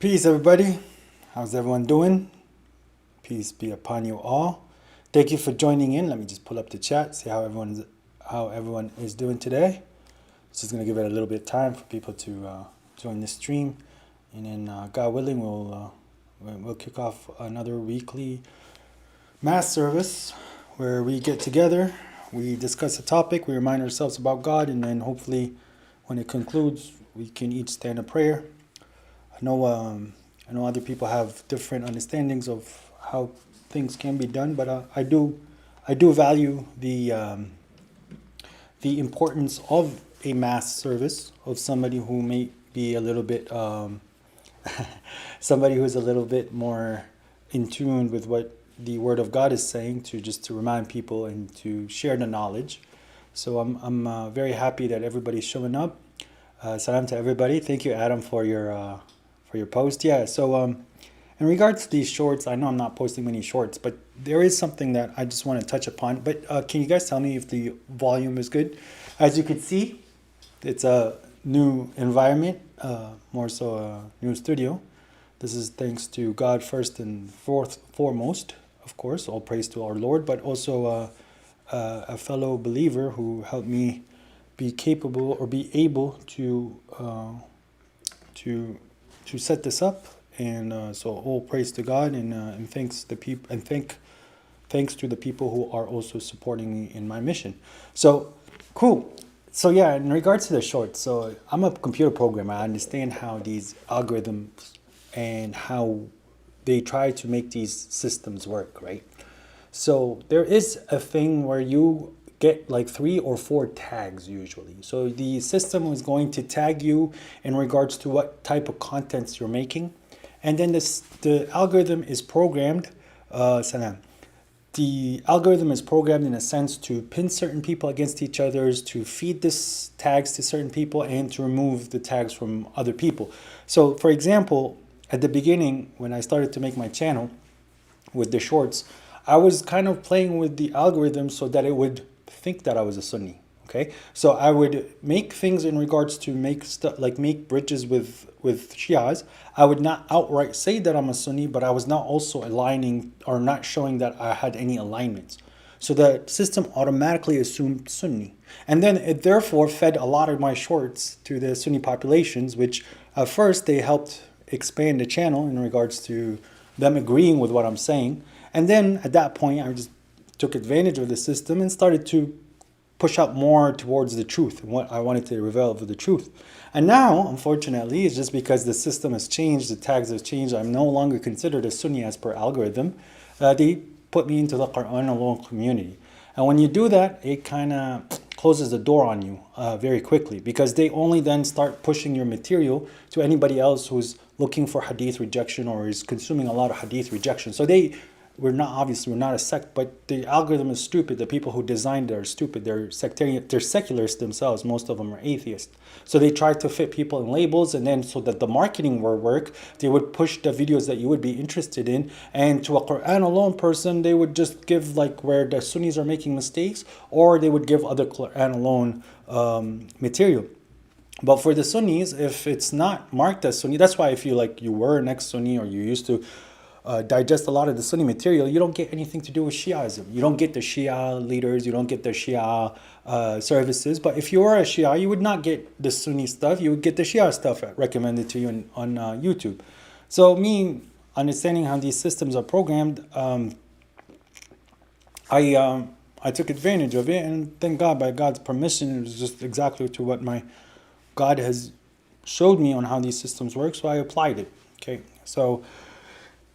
Peace, everybody. How's everyone doing? Peace be upon you all. Thank you for joining in. Let me just pull up the chat, see how everyone is doing today. Just gonna give it a little bit of time for people to join the stream, and then God willing, we'll kick off another weekly mass service where we get together, we discuss a topic, we remind ourselves about God, and then hopefully, when it concludes, we can each stand a prayer. I know other people have different understandings of how things can be done, but I do value the importance of a mass service, of somebody who may be a little bit somebody who's a little bit more in tune with what the Word of God is saying, to remind people and to share the knowledge. So I'm very happy that everybody's showing up. Salam to everybody. Thank you, Adam, for your post. Yeah. So in regards to these shorts, I know I'm not posting many shorts, but there is something that I just want to touch upon. But can you guys tell me if the volume is good? As you can see, it's a new environment, more so a new studio. This is thanks to God first and foremost, of course. All praise to our Lord, but also a fellow believer who helped me be capable or be able to set this up. And so all praise to God, and thanks the people, and thanks to the people who are also supporting me in my mission. So cool. So yeah, in regards to the shorts, so I'm a computer programmer. I understand how these algorithms and how they try to make these systems work, right? So there is a thing where you get like 3 or 4 tags usually. So the system is going to tag you in regards to what type of contents you're making. And then the algorithm is programmed, salam. The algorithm is programmed in a sense to pin certain people against each other, to feed this tags to certain people, and to remove the tags from other people. So for example, at the beginning, when I started to make my channel with the shorts, I was kind of playing with the algorithm so that it would think that I was a Sunni. Okay, so I would make things in regards to make stuff like make bridges with Shias. I would not outright say that I'm a Sunni, but I was not also aligning or not showing that I had any alignments. So the system automatically assumed Sunni, and then it therefore fed a lot of my shorts to the Sunni populations, which at first they helped expand the channel in regards to them agreeing with what I'm saying. And then at that point, I just took advantage of the system and started to push up more towards the truth and what I wanted to reveal for the truth. And now, unfortunately, it's just because the system has changed, the tags have changed, I'm no longer considered a Sunni as per algorithm. They put me into the Quran alone community. And when you do that, it kind of closes the door on you very quickly, because they only then start pushing your material to anybody else who's looking for hadith rejection or is consuming a lot of hadith rejection. So we're not a sect, but the algorithm is stupid. The people who designed it are stupid. They're sectarian, they're secularists themselves. Most of them are atheists. So they try to fit people in labels, and then so that the marketing will work, they would push the videos that you would be interested in. And to a Quran alone person, they would just give like where the Sunnis are making mistakes, or they would give other Quran alone material. But for the Sunnis, if it's not marked as Sunni, that's why if you were an ex-Sunni, or you used to digest a lot of the Sunni material, you don't get anything to do with Shiaism. You don't get the Shia leaders, you don't get the Shia services. But if you are a Shia, you would not get the Sunni stuff, you would get the Shia stuff recommended to you on YouTube. So me understanding how these systems are programmed, I took advantage of it, and thank God, by God's permission, it was just exactly to what my God has showed me on how these systems work, so I applied it. Okay, so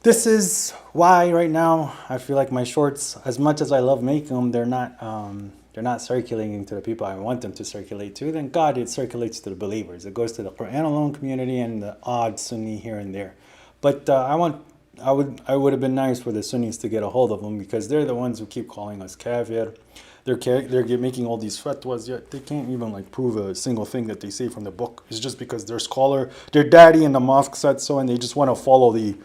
this is why right now I feel like my shorts, as much as I love making them, they're not circulating to the people I want them to circulate to. Then God, it circulates to the believers. It goes to the Quran alone community and the odd Sunni here and there. But I would have been nice for the Sunnis to get a hold of them, because they're the ones who keep calling us kafir. They're making all these fatwas, yet they can't even like prove a single thing that they say from the book. It's just because their scholar, their daddy in the mosque said so, and they just want to follow the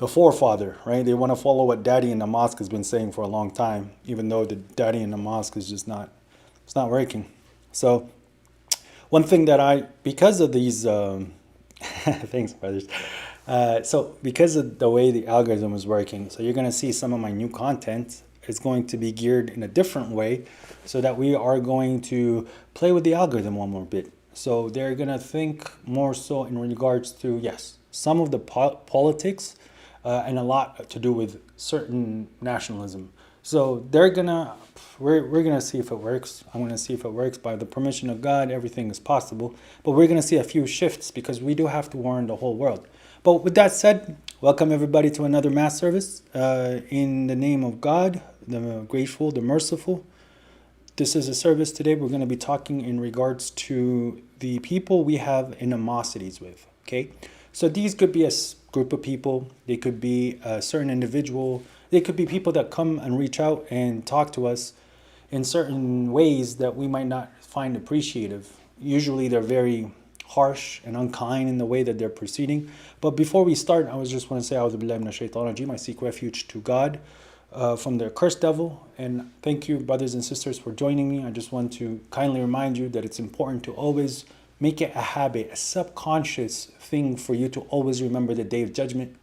forefather, right? They want to follow what daddy in the mosque has been saying for a long time, even though the daddy in the mosque is just it's not working. So one thing that because of these, thanks brothers, So because of the way the algorithm is working, so you're going to see some of my new content is going to be geared in a different way, so that we are going to play with the algorithm one more bit. So they're going to think more so in regards to, yes, some of the politics, and a lot to do with certain nationalism. So we're gonna see if it works. I'm gonna see if it works. By the permission of God, everything is possible. But we're gonna see a few shifts because we do have to warn the whole world. But with that said, welcome everybody to another mass service. In the name of God, the grateful, the merciful. This is a service today. We're going to be talking in regards to the people we have animosities with. Okay, so these could be a group of people. They could be a certain individual. They could be people that come and reach out and talk to us in certain ways that we might not find appreciative. Usually, they're very harsh and unkind in the way that they're proceeding. But before we start, I was just want to say, A'udhu billahi minash shaitanir rajeem. I seek refuge to God from the cursed devil. And thank you, brothers and sisters, for joining me. I just want to kindly remind you that it's important to always make it a habit, a subconscious thing for you to always remember the Day of Judgment.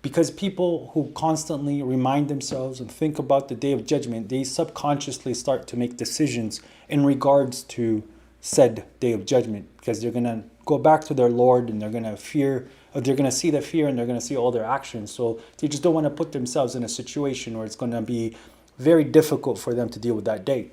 Because people who constantly remind themselves and think about the Day of Judgment, they subconsciously start to make decisions in regards to said Day of Judgment, because they're going to go back to their Lord and they're going to fear, or they're going to see the fear and they're going to see all their actions. So they just don't want to put themselves in a situation where it's going to be very difficult for them to deal with that day.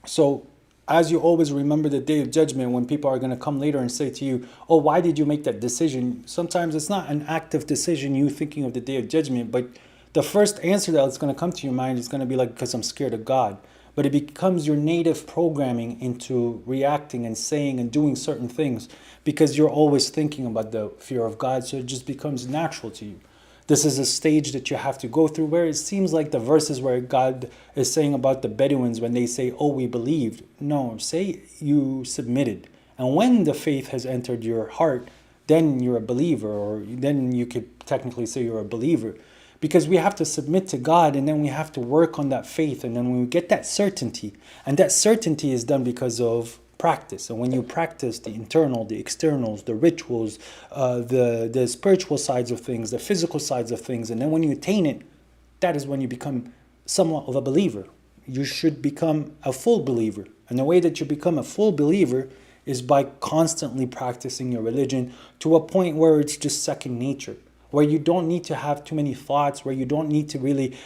So as you always remember the Day of Judgment, when people are going to come later and say to you, oh, why did you make that decision? Sometimes it's not an active decision, you thinking of the Day of Judgment, but the first answer that's going to come to your mind is going to be like, because I'm scared of God. But it becomes your native programming into reacting and saying and doing certain things because you're always thinking about the fear of God. So it just becomes natural to you. This is a stage that you have to go through where it seems like the verses where God is saying about the Bedouins when they say, oh, we believed. No, say you submitted. And when the faith has entered your heart, then you're a believer, or then you could technically say you're a believer. Because we have to submit to God and then we have to work on that faith, and then we get that certainty. And that certainty is done because of practice. And when you practice the internal, the externals, the rituals, the spiritual sides of things, the physical sides of things, and then when you attain it, that is when you become somewhat of a believer. You should become a full believer. And the way that you become a full believer is by constantly practicing your religion to a point where it's just second nature, where you don't need to have too many thoughts, where you don't need to really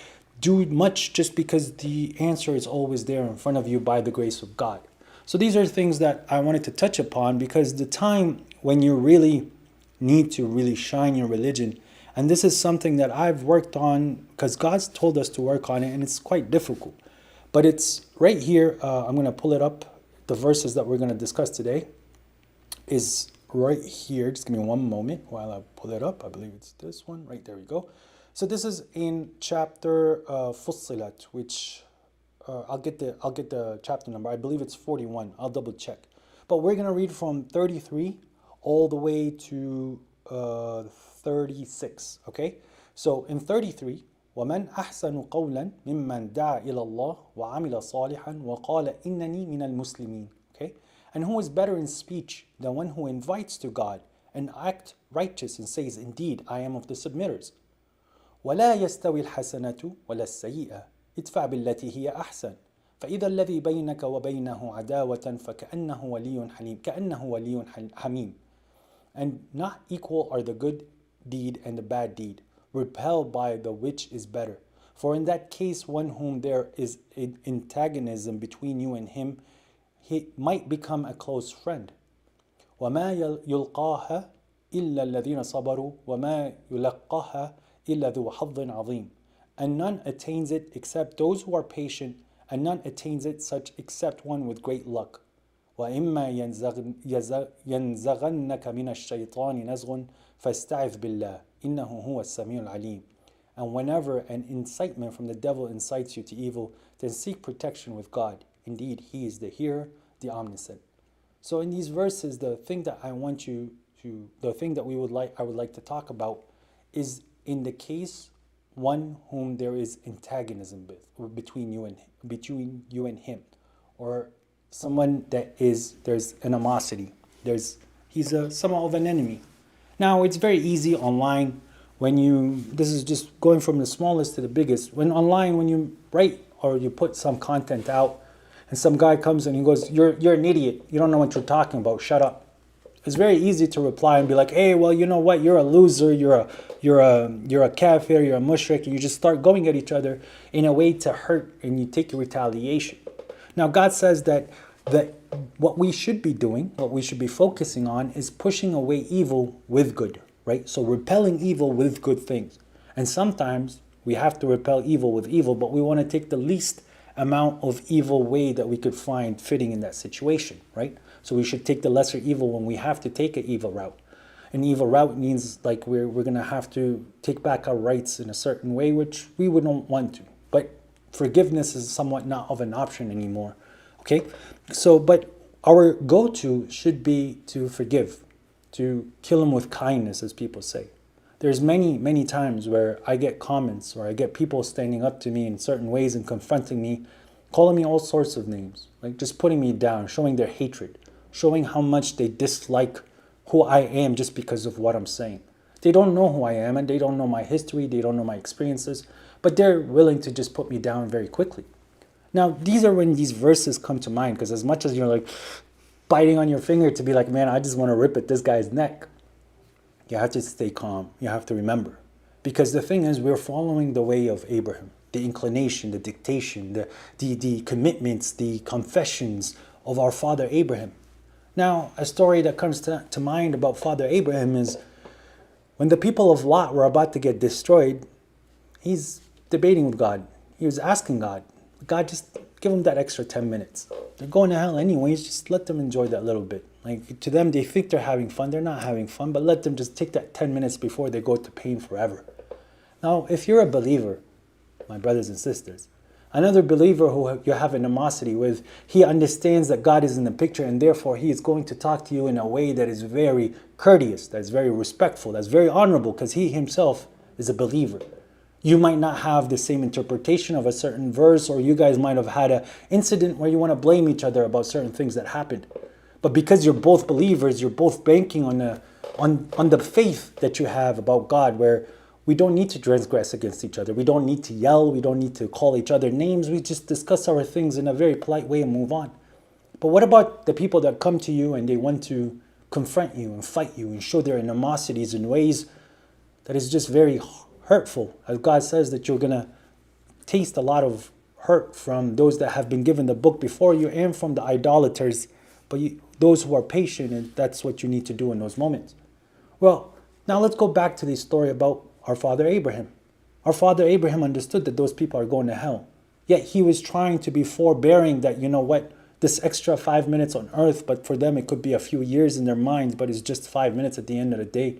do much, just because the answer is always there in front of you by the grace of God. So these are things that I wanted to touch upon, because the time when you really need to really shine your religion, and this is something that I've worked on because God's told us to work on it, and it's quite difficult. But it's right here. I'm going to pull it up. The verses that we're going to discuss today is right here. Just give me one moment while I pull it up. I believe it's this one. Right there we go. So this is in chapter Fussilat, which I'll get the chapter number. I believe it's 41. I'll double check. But we're going to read from 33 all the way to 36. Okay? So in 33, وَمَنْ أَحْسَنُ قَوْلًا مِمَّنْ دَعَا إِلَى اللَّهِ وَعَمِلَ صَالِحًا وَقَالَ إِنَّنِي مِنَ الْمُسْلِمِينَ. Okay? And who is better in speech than one who invites to God and act righteous and says, indeed, I am of the submitters. وَلَا يَسْتَوِي الْحَسَنَةُ وَلَا السَّيِّئَةُ ادْفَعْ بِالَّتِي هِيَ أَحْسَنُ فإذا الذي بينك وبينه عداوة فكأنه ولي حميم كأنه ولي حميم. And not equal are the good deed and the bad deed. Repel by the which is better. For in that case, one whom there is an antagonism between you and him, he might become a close friend. وما يلقاها إلا الذين صبروا وما يلقاها إلا ذو حظ عظيم. And none attains it except those who are patient, and none attains it such except one with great luck. وإما ينزغنك من الشيطان نزغ فاستعذ بالله إنه هو السميع العليم. And whenever an incitement from the devil incites you to evil, then seek protection with God. Indeed, He is the hearer, the omniscient. So in these verses, the thing that I want you to, the thing that I would like to talk about is in the case one whom there is antagonism between you and him, or someone that there's animosity. He's somewhat of an enemy. Now, it's very easy online when you, this is just going from the smallest to the biggest. When online, when you write or you put some content out and some guy comes and he goes, you're an idiot. You don't know what you're talking about. Shut up. It's very easy to reply and be like, hey, well, you know what? You're a loser. You're a kafir. You're a mushrik. And you just start going at each other in a way to hurt, and you take your retaliation. Now, God says that what we should be doing, what we should be focusing on, is pushing away evil with good, right? So repelling evil with good things. And sometimes we have to repel evil with evil, but we want to take the least amount of evil way that we could find fitting in that situation, right? So we should take the lesser evil when we have to take an evil route. An evil route means like we're going to have to take back our rights in a certain way, which we wouldn't want to. But forgiveness is somewhat not of an option anymore. Okay? So, but our go-to should be to forgive, to kill them with kindness, as people say. There's many times where I get comments or I get people standing up to me in certain ways and confronting me, calling me all sorts of names, like just putting me down, showing their hatred, showing how much they dislike who I am just because of what I'm saying. They don't know who I am and they don't know my history, they don't know my experiences, but they're willing to just put me down very quickly. Now, these are when these verses come to mind, because as much as you're like biting on your finger to be like, man, I just want to rip at this guy's neck, you have to stay calm. You have to remember. Because the thing is, we're following the way of Abraham, the inclination, the dictation, the commitments, the confessions of our father Abraham. Now, a story that comes to mind about Father Abraham is when the people of Lot were about to get destroyed, he's debating with God. He was asking God, just give them that extra 10 minutes. They're going to hell anyways, just let them enjoy that little bit. Like, to them, they think they're having fun. They're not having fun, but let them just take that 10 minutes before they go to pain forever. Now, if you're a believer, my brothers and sisters, another believer who you have animosity with, he understands that God is in the picture, and therefore he is going to talk to you in a way that is very courteous, that's very respectful, that's very honorable, because he himself is a believer. You might not have the same interpretation of a certain verse, or you guys might have had an incident where you want to blame each other about certain things that happened. But because you're both believers, you're both banking on the faith that you have about God, where we don't need to transgress against each other. We don't need to yell. We don't need to call each other names. We just discuss our things in a very polite way and move on. But what about the people that come to you and they want to confront you and fight you and show their animosities in ways that is just very hurtful? As God says that you're going to taste a lot of hurt from those that have been given the book before you and from the idolaters. But those who are patient, and that's what you need to do in those moments. Well, now let's go back to the story about our father Abraham. Our father Abraham understood that those people are going to hell. Yet he was trying to be forbearing that, you know what, this extra 5 minutes on earth, but for them it could be a few years in their minds, but it's just 5 minutes at the end of the day,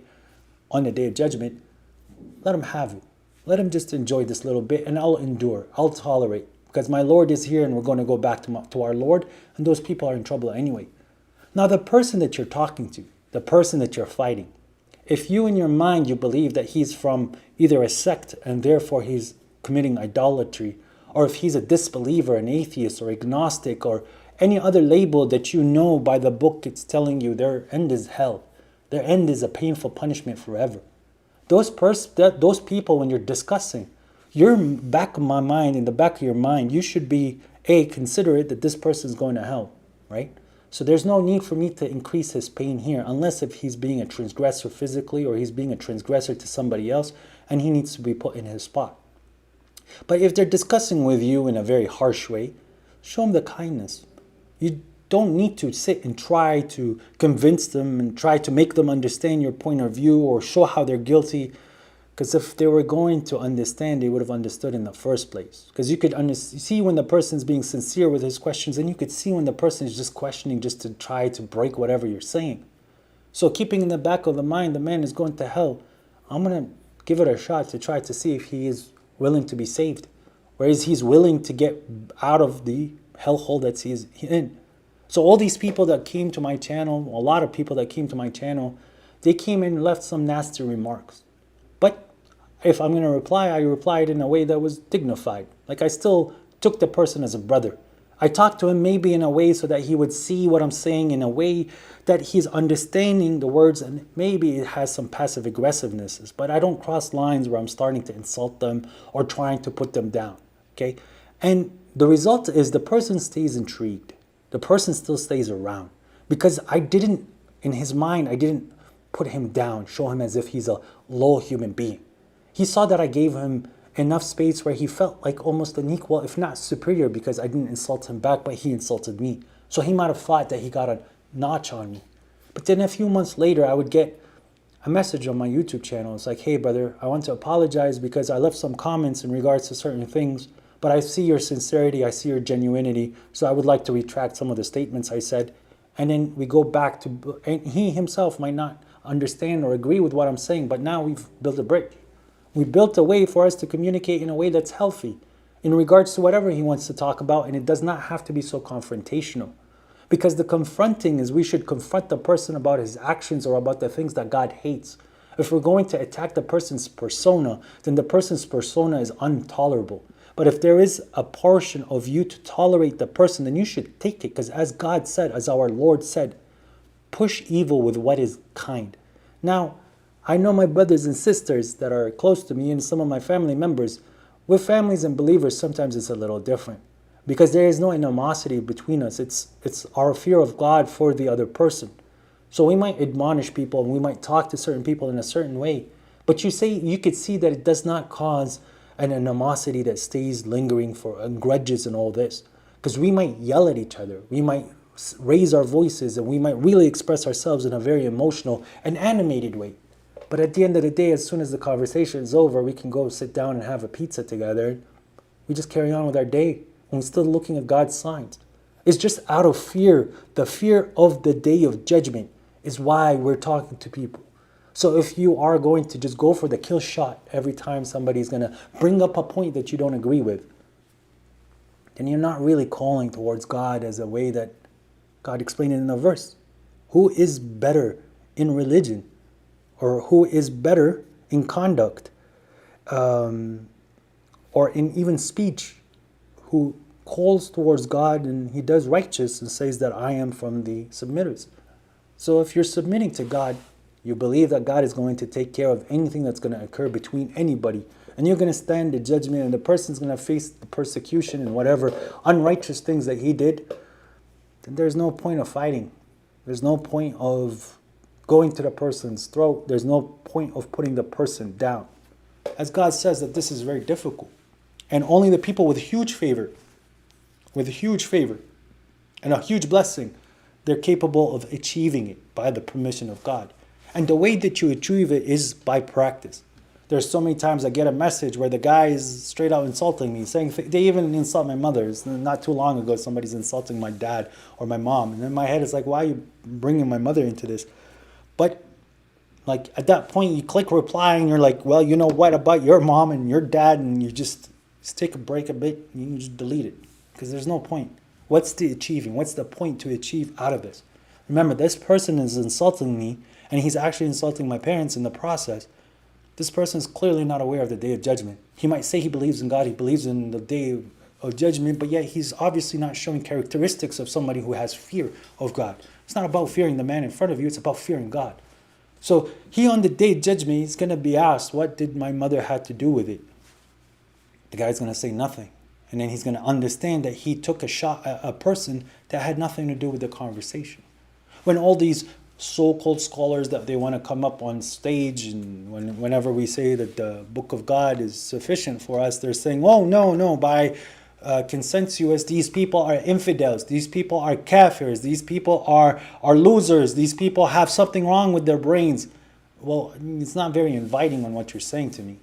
on the day of judgment. Let them have it. Let them just enjoy this little bit, and I'll endure. I'll tolerate. Because my Lord is here and we're going to go back to our Lord, and those people are in trouble anyway. Now, the person that you're talking to, the person that you're fighting, if you in your mind you believe that he's from either a sect and therefore he's committing idolatry, or if he's a disbeliever, an atheist or agnostic, or any other label that you know by the book it's telling you their end is hell, their end is a painful punishment forever. Those people, when you're discussing, you're back of my mind, in the back of your mind, you should be considerate that this person is going to hell, right? So there's no need for me to increase his pain here, unless if he's being a transgressor physically or he's being a transgressor to somebody else and he needs to be put in his spot. But if they're discussing with you in a very harsh way, show them the kindness. You don't need to sit and try to convince them and try to make them understand your point of view or show how they're guilty. Because if they were going to understand, they would have understood in the first place. Because you could see when the person's being sincere with his questions, and you could see when the person is just questioning just to try to break whatever you're saying. So keeping in the back of the mind, the man is going to hell. I'm going to give it a shot to try to see if he is willing to be saved. Whereas he's willing to get out of the hellhole that he's in. So all these people that came to my channel, a lot of people that came to my channel, they came and left some nasty remarks. But if I'm going to reply, I replied in a way that was dignified. Like I still took the person as a brother. I talk to him maybe in a way so that he would see what I'm saying in a way that he's understanding the words, and maybe it has some passive aggressiveness, but I don't cross lines where I'm starting to insult them or trying to put them down, okay? And the result is the person stays intrigued. The person still stays around because in his mind, I didn't put him down, show him as if he's a low human being. He saw that I gave him enough space where he felt like almost an equal, if not superior, because I didn't insult him back, but he insulted me. So he might have thought that he got a notch on me. But then a few months later, I would get a message on my YouTube channel. It's like, hey, brother, I want to apologize because I left some comments in regards to certain things, but I see your sincerity, I see your genuinity, so I would like to retract some of the statements I said. And then we go back to, and he himself might not understand or agree with what I'm saying, but now we've built a bridge. We built a way for us to communicate in a way that's healthy in regards to whatever he wants to talk about, and it does not have to be so confrontational. Because the confronting is we should confront the person about his actions or about the things that God hates. If we're going to attack the person's persona, then the person's persona is intolerable. But if there is a portion of you to tolerate the person, then you should take it. Because as God said, as our Lord said, push evil with what is kind. Now, I know my brothers and sisters that are close to me and some of my family members, with families and believers, sometimes it's a little different because there is no animosity between us. It's our fear of God for the other person. So we might admonish people and we might talk to certain people in a certain way, but you could see that it does not cause an animosity that stays lingering for grudges and all this, because we might yell at each other. We might raise our voices and we might really express ourselves in a very emotional and animated way. But at the end of the day, as soon as the conversation is over, we can go sit down and have a pizza together. We just carry on with our day. And we're still looking at God's signs. It's just out of fear. The fear of the day of judgment is why we're talking to people. So if you are going to just go for the kill shot every time somebody's going to bring up a point that you don't agree with, then you're not really calling towards God as a way that God explained it in a verse. Who is better in religion? Or who is better in conduct, or in even speech, who calls towards God and he does righteous and says that I am from the submitters. So if you're submitting to God, you believe that God is going to take care of anything that's going to occur between anybody, and you're going to stand the judgment and the person's going to face the persecution and whatever unrighteous things that he did, then there's no point of fighting. There's no point of going to the person's throat. There's no point of putting the person down. As God says that this is very difficult. And only the people with huge favor and a huge blessing, they're capable of achieving it by the permission of God. And the way that you achieve it is by practice. There's so many times I get a message where the guy is straight out insulting me, saying they even insult my mother. It's not too long ago, somebody's insulting my dad or my mom. And in my head, it's like, why are you bringing my mother into this? But like at that point, you click reply and you're like, well, you know what about your mom and your dad? And you just take a break a bit and you can just delete it because there's no point. What's the achieving? What's the point to achieve out of this? Remember, this person is insulting me and he's actually insulting my parents in the process. This person is clearly not aware of the day of judgment. He might say he believes in God, he believes in the day of judgment, but yet he's obviously not showing characteristics of somebody who has fear of God. It's not about fearing the man in front of you, it's about fearing God. So he on the day of judgment, he's going to be asked, what did my mother have to do with it? The guy's going to say nothing. And then he's going to understand that he took a shot at a person that had nothing to do with the conversation. When all these so-called scholars that they want to come up on stage and whenever we say that the book of God is sufficient for us, they're saying, oh, no, by consensus, these people are infidels, these people are kafirs, these people are losers, these people have something wrong with their brains. Well, it's not very inviting on what you're saying to me.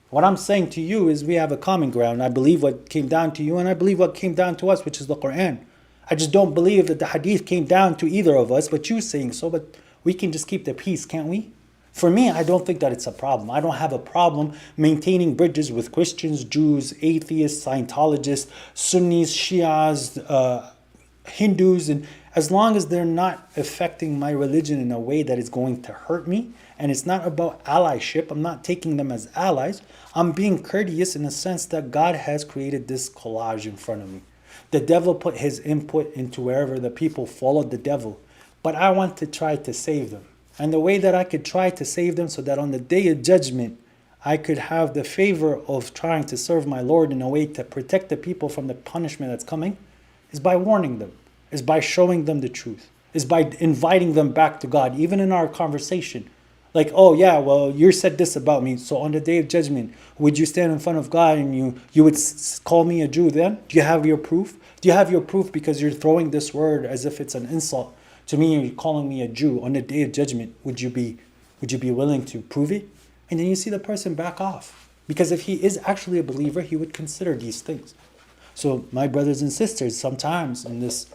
What I'm saying to you is we have a common ground. I believe what came down to you and I believe what came down to us, which is the Quran. I just don't believe that the hadith came down to either of us, but you saying so, but we can just keep the peace, can't we? For me, I don't think that it's a problem. I don't have a problem maintaining bridges with Christians, Jews, atheists, Scientologists, Sunnis, Shias, Hindus, and as long as they're not affecting my religion in a way that is going to hurt me, and it's not about allyship, I'm not taking them as allies, I'm being courteous in the sense that God has created this collage in front of me. The devil put his input into wherever the people followed the devil. But I want to try to save them. And the way that I could try to save them so that on the day of judgment, I could have the favor of trying to serve my Lord in a way to protect the people from the punishment that's coming, is by warning them, is by showing them the truth, is by inviting them back to God, even in our conversation. Like, oh yeah, well, you said this about me, so on the day of judgment, would you stand in front of God and you would call me a Jew then? Do you have your proof? Do you have your proof because you're throwing this word as if it's an insult to me and you're calling me a Jew on the day of judgment? Would you be willing to prove it? And then you see the person back off. Because if he is actually a believer, he would consider these things. So my brothers and sisters, sometimes in this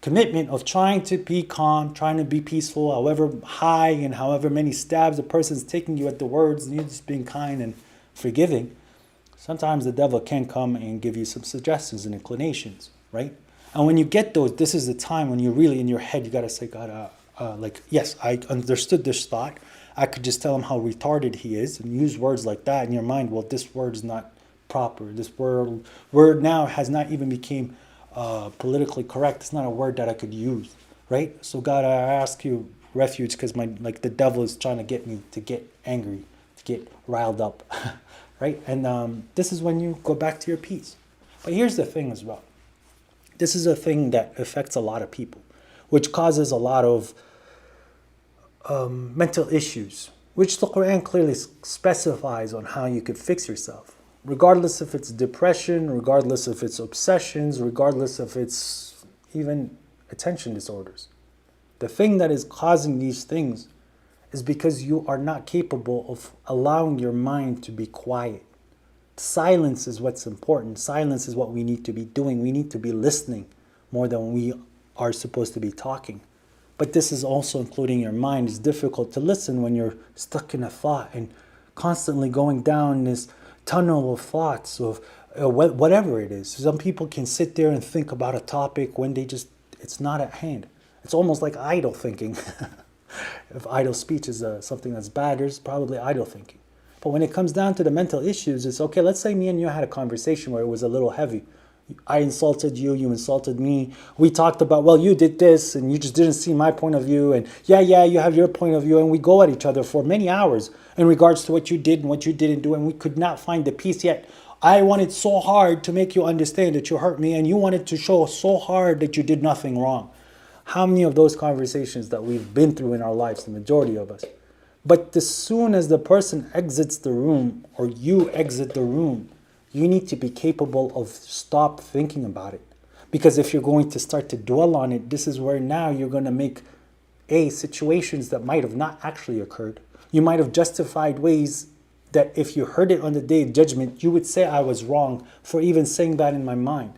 commitment of trying to be calm, trying to be peaceful, however high and however many stabs a person's taking you at the words, and you're just being kind and forgiving, sometimes the devil can come and give you some suggestions and inclinations, right? And when you get those, this is the time when you're really in your head, you got to say, God, yes, I understood this thought. I could just tell him how retarded he is and use words like that in your mind. Well, this word is not proper. This word now has not even became politically correct. It's not a word that I could use, right? So God, I ask you refuge because the devil is trying to get me to get angry, to get riled up, right? And this is when you go back to your peace. But here's the thing as well. This is a thing that affects a lot of people, which causes a lot of mental issues, which the Quran clearly specifies on how you could fix yourself. Regardless if it's depression, regardless if it's obsessions, regardless if it's even attention disorders. The thing that is causing these things is because you are not capable of allowing your mind to be quiet. Silence is what's important. Silence is what we need to be doing. We need to be listening more than we are supposed to be talking. But this is also including your mind. It's difficult to listen when you're stuck in a thought and constantly going down this tunnel of thoughts of whatever it is. Some people can sit there and think about a topic when it's not at hand. It's almost like idle thinking. If idle speech is something that's bad, there's probably idle thinking. But when it comes down to the mental issues, it's okay, let's say me and you had a conversation where it was a little heavy. I insulted you, you insulted me. We talked about, well, you did this and you just didn't see my point of view. And yeah, you have your point of view. And we go at each other for many hours in regards to what you did and what you didn't do. And we could not find the peace yet. I wanted so hard to make you understand that you hurt me. And you wanted to show so hard that you did nothing wrong. How many of those conversations that we've been through in our lives, the majority of us. But as soon as the person exits the room or you exit the room, you need to be capable of stop thinking about it. Because if you're going to start to dwell on it, this is where now you're going to make situations that might have not actually occurred. You might have justified ways that if you heard it on the day of judgment, you would say I was wrong for even saying that in my mind.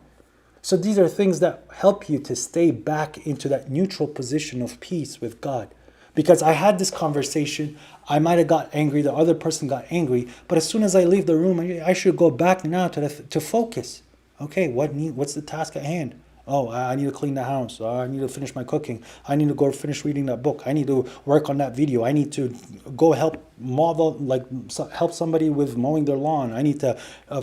So these are things that help you to stay back into that neutral position of peace with God. Because I had this conversation, I might have got angry, the other person got angry, but as soon as I leave the room, I should go back now to focus. Okay, what's the task at hand? Oh, I need to clean the house. I need to finish my cooking. I need to go finish reading that book. I need to work on that video. I need to go help help somebody with mowing their lawn. I need to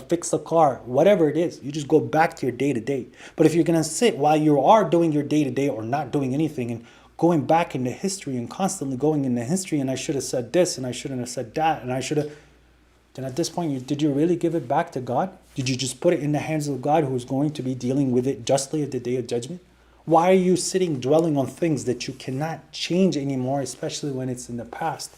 fix the car. Whatever it is, you just go back to your day-to-day. But if you're going to sit while you are doing your day-to-day or not doing anything and going back into history and constantly going into history, and I should have said this and I shouldn't have said that, and I should have, then at this point, did you really give it back to God? Did you just put it in the hands of God who is going to be dealing with it justly at the day of judgment? Why are you sitting dwelling on things that you cannot change anymore, especially when it's in the past?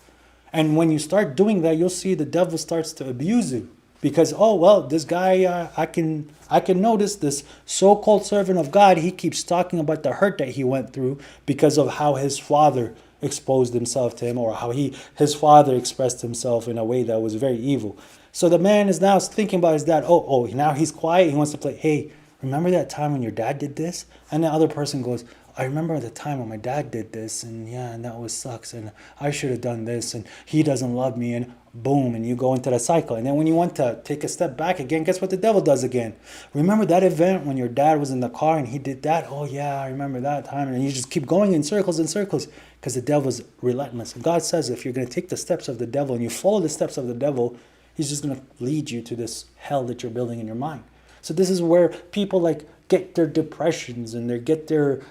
And when you start doing that, you'll see the devil starts to abuse you. Because, oh, well, this guy, I can notice this so-called servant of God, he keeps talking about the hurt that he went through because of how his father exposed himself to him, or how his father expressed himself in a way that was very evil. So the man is now thinking about his dad. Oh, now he's quiet. He wants to play. Hey, remember that time when your dad did this? And the other person goes, I remember the time when my dad did this, and yeah, and that was sucks, and I should have done this, and he doesn't love me, and boom, and you go into the cycle. And then when you want to take a step back again, guess what the devil does again? Remember that event when your dad was in the car and he did that? Oh yeah, I remember that time. And you just keep going in circles and circles because the devil's relentless. And God says if you're going to take the steps of the devil and you follow the steps of the devil, he's just going to lead you to this hell that you're building in your mind. So this is where people like get their depressions and they get their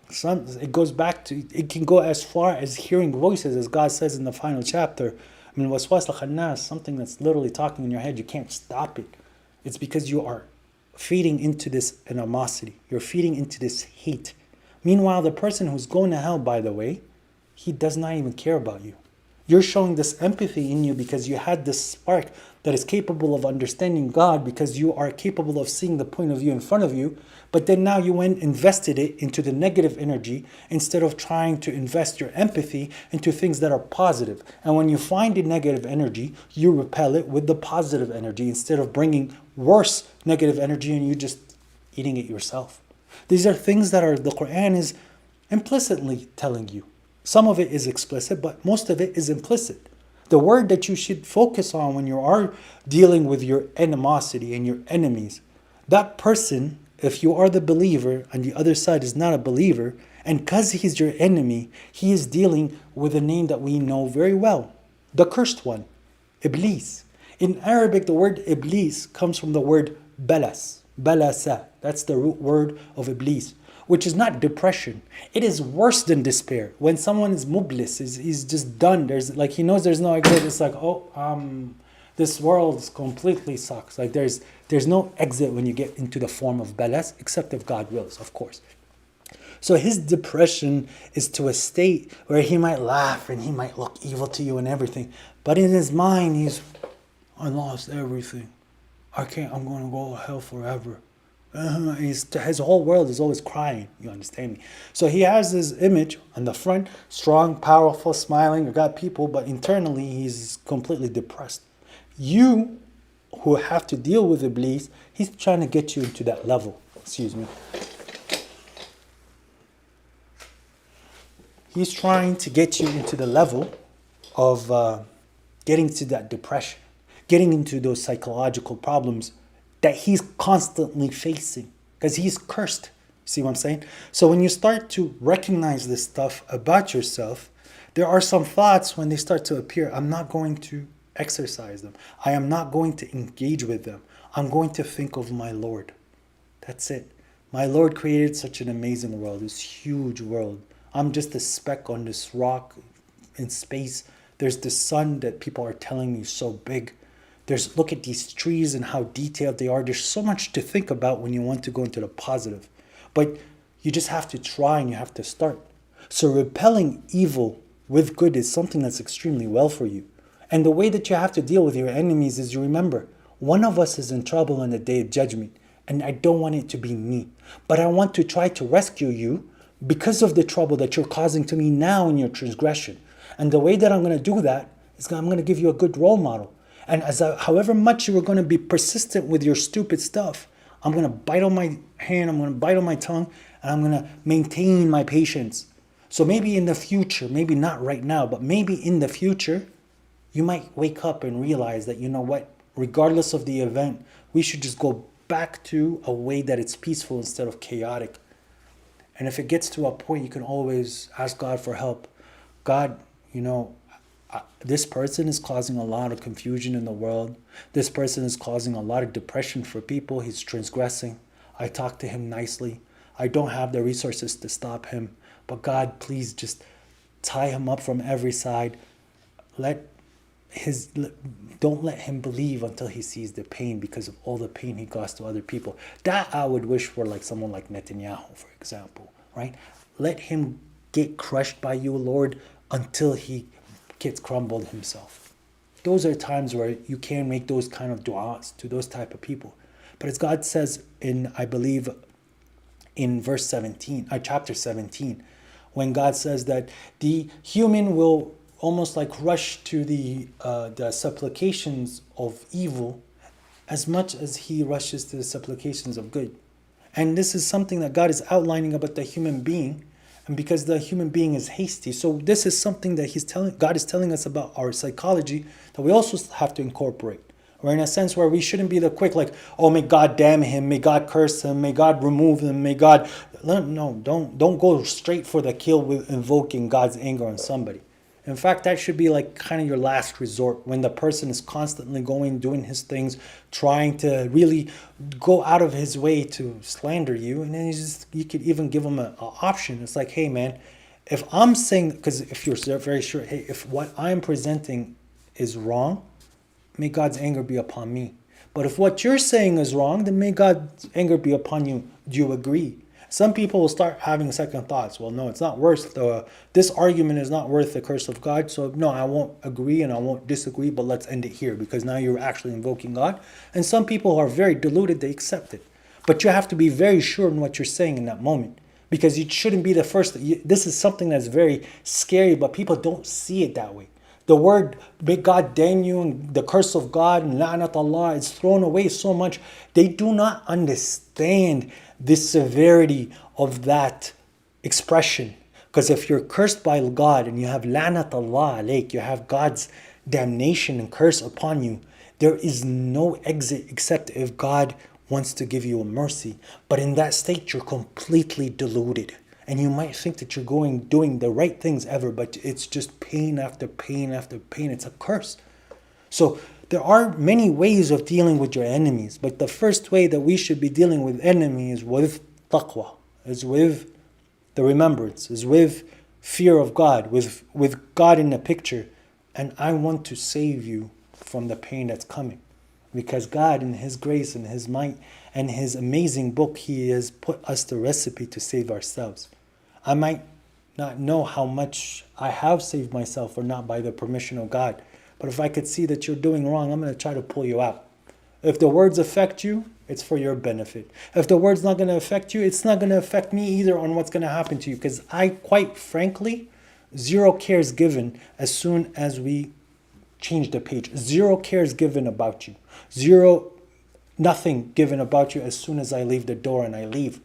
some, it goes back to, it can go as far as hearing voices, as God says in the final chapter. I mean, waswas al-khannas, something that's literally talking in your head, you can't stop it. It's because you are feeding into this animosity. You're feeding into this hate. Meanwhile, the person who's going to hell, by the way, he does not even care about you. You're showing this empathy in you because you had this spark that is capable of understanding God, because you are capable of seeing the point of view in front of you. But then now you went invested it into the negative energy instead of trying to invest your empathy into things that are positive. And when you find a negative energy, you repel it with the positive energy instead of bringing worse negative energy and you just eating it yourself. These are things that the Quran is implicitly telling you. Some of it is explicit, but most of it is implicit. The word that you should focus on when you are dealing with your animosity and your enemies, that person, if you are the believer and the other side is not a believer, and because he's your enemy, he is dealing with a name that we know very well, the cursed one, Iblis. In Arabic, the word Iblis comes from the word balas, balasa. That's the root word of Iblis, which is not depression. It is worse than despair. When someone is mublis, he's just done. There's like, he knows there's no exit. It's like, this world completely sucks. Like there's no exit when you get into the form of balas, except if God wills, of course. So his depression is to a state where he might laugh and he might look evil to you and everything. But in his mind, I lost everything. I'm going to go to hell forever. His whole world is always crying. You understand me? So he has this image on the front, strong, powerful, smiling. You got people, but internally he's completely depressed. You, who have to deal with Iblis, he's trying to get you into that level. Excuse me. He's trying to get you into the level of getting to that depression, getting into those psychological problems that he's constantly facing, because he's cursed. See what I'm saying? So when you start to recognize this stuff about yourself, there are some thoughts when they start to appear. I'm not going to exercise them. I am not going to engage with them. I'm going to think of my Lord. That's it. My Lord created such an amazing world, this huge world. I'm just a speck on this rock in space. There's the sun that people are telling me is so big. Look at these trees and how detailed they are. There's so much to think about when you want to go into the positive. But you just have to try and you have to start. So repelling evil with good is something that's extremely well for you. And the way that you have to deal with your enemies is, you remember, one of us is in trouble on the day of judgment. And I don't want it to be me. But I want to try to rescue you because of the trouble that you're causing to me now in your transgression. And the way that I'm going to do that is I'm going to give you a good role model. And however much you are going to be persistent with your stupid stuff, I'm going to bite on my hand, I'm going to bite on my tongue, and I'm going to maintain my patience. So maybe in the future, maybe not right now, but maybe in the future, you might wake up and realize that, you know what, regardless of the event, we should just go back to a way that it's peaceful instead of chaotic. And if it gets to a point, you can always ask God for help. God, this person is causing a lot of confusion in the world. This person is causing a lot of depression for people. He's transgressing. I talk to him nicely. I don't have the resources to stop him. But God, please just tie him up from every side. Don't let him believe until he sees the pain, because of all the pain he caused to other people. That I would wish for, like someone like Netanyahu, for example, right? Let him get crushed by you, Lord, until he gets crumbled himself. Those are times where you can make those kind of du'as to those type of people. But as God says in, I believe, in chapter 17, when God says that the human will almost like rush to the supplications of evil as much as he rushes to the supplications of good. And this is something that God is outlining about the human being. And because the human being is hasty. So this is something that God is telling us about our psychology that we also have to incorporate. We're in a sense where we shouldn't be the quick, like, oh, may God damn him, may God curse him, may God remove him, may God... No, don't go straight for the kill with invoking God's anger on somebody. In fact, that should be like kind of your last resort, when the person is constantly doing his things, trying to really go out of his way to slander you. And then you could even give him an option. It's like, hey man, if I'm saying, because if you're very sure, hey, if what I'm presenting is wrong, may God's anger be upon me. But if what you're saying is wrong, then may God's anger be upon you. Do you agree? Some people will start having second thoughts. Well, no, it's not worth this argument is not worth the curse of God. So no, I won't agree and I won't disagree, but let's end it here, because now you're actually invoking God. And some people are very deluded, they accept it. But you have to be very sure in what you're saying in that moment, because you shouldn't be the first. This is something that's very scary, but people don't see it that way. The word, may God damn you, and the curse of God, and la'nat Allah, is thrown away so much. They do not understand the severity of that expression. Because if you're cursed by God and you have la'nat Allah alayk, you have God's damnation and curse upon you, there is no exit except if God wants to give you a mercy. But in that state, you're completely deluded. And you might think that you're doing the right things ever, but it's just pain after pain after pain. It's a curse. So there are many ways of dealing with your enemies, but the first way that we should be dealing with enemies is with taqwa, is with the remembrance, is with fear of God, with God in the picture. And I want to save you from the pain that's coming. Because God, in His grace and His might and His amazing book, He has put us the recipe to save ourselves. I might not know how much I have saved myself or not by the permission of God. But if I could see that you're doing wrong, I'm going to try to pull you out. If the words affect you, it's for your benefit. If the word's not going to affect you, it's not going to affect me either on what's going to happen to you. Because I, quite frankly, zero cares given as soon as we change the page. Zero cares given about you. Nothing given about you as soon as I leave the door and I leave.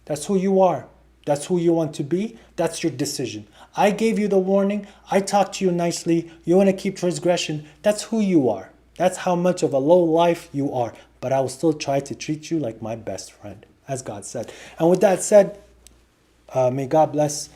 That's who you are. That's who you want to be. That's your decision. I gave you the warning. I talked to you nicely. You want to keep transgression. That's who you are. That's how much of a low life you are. But I will still try to treat you like my best friend, as God said. And with that said, may God bless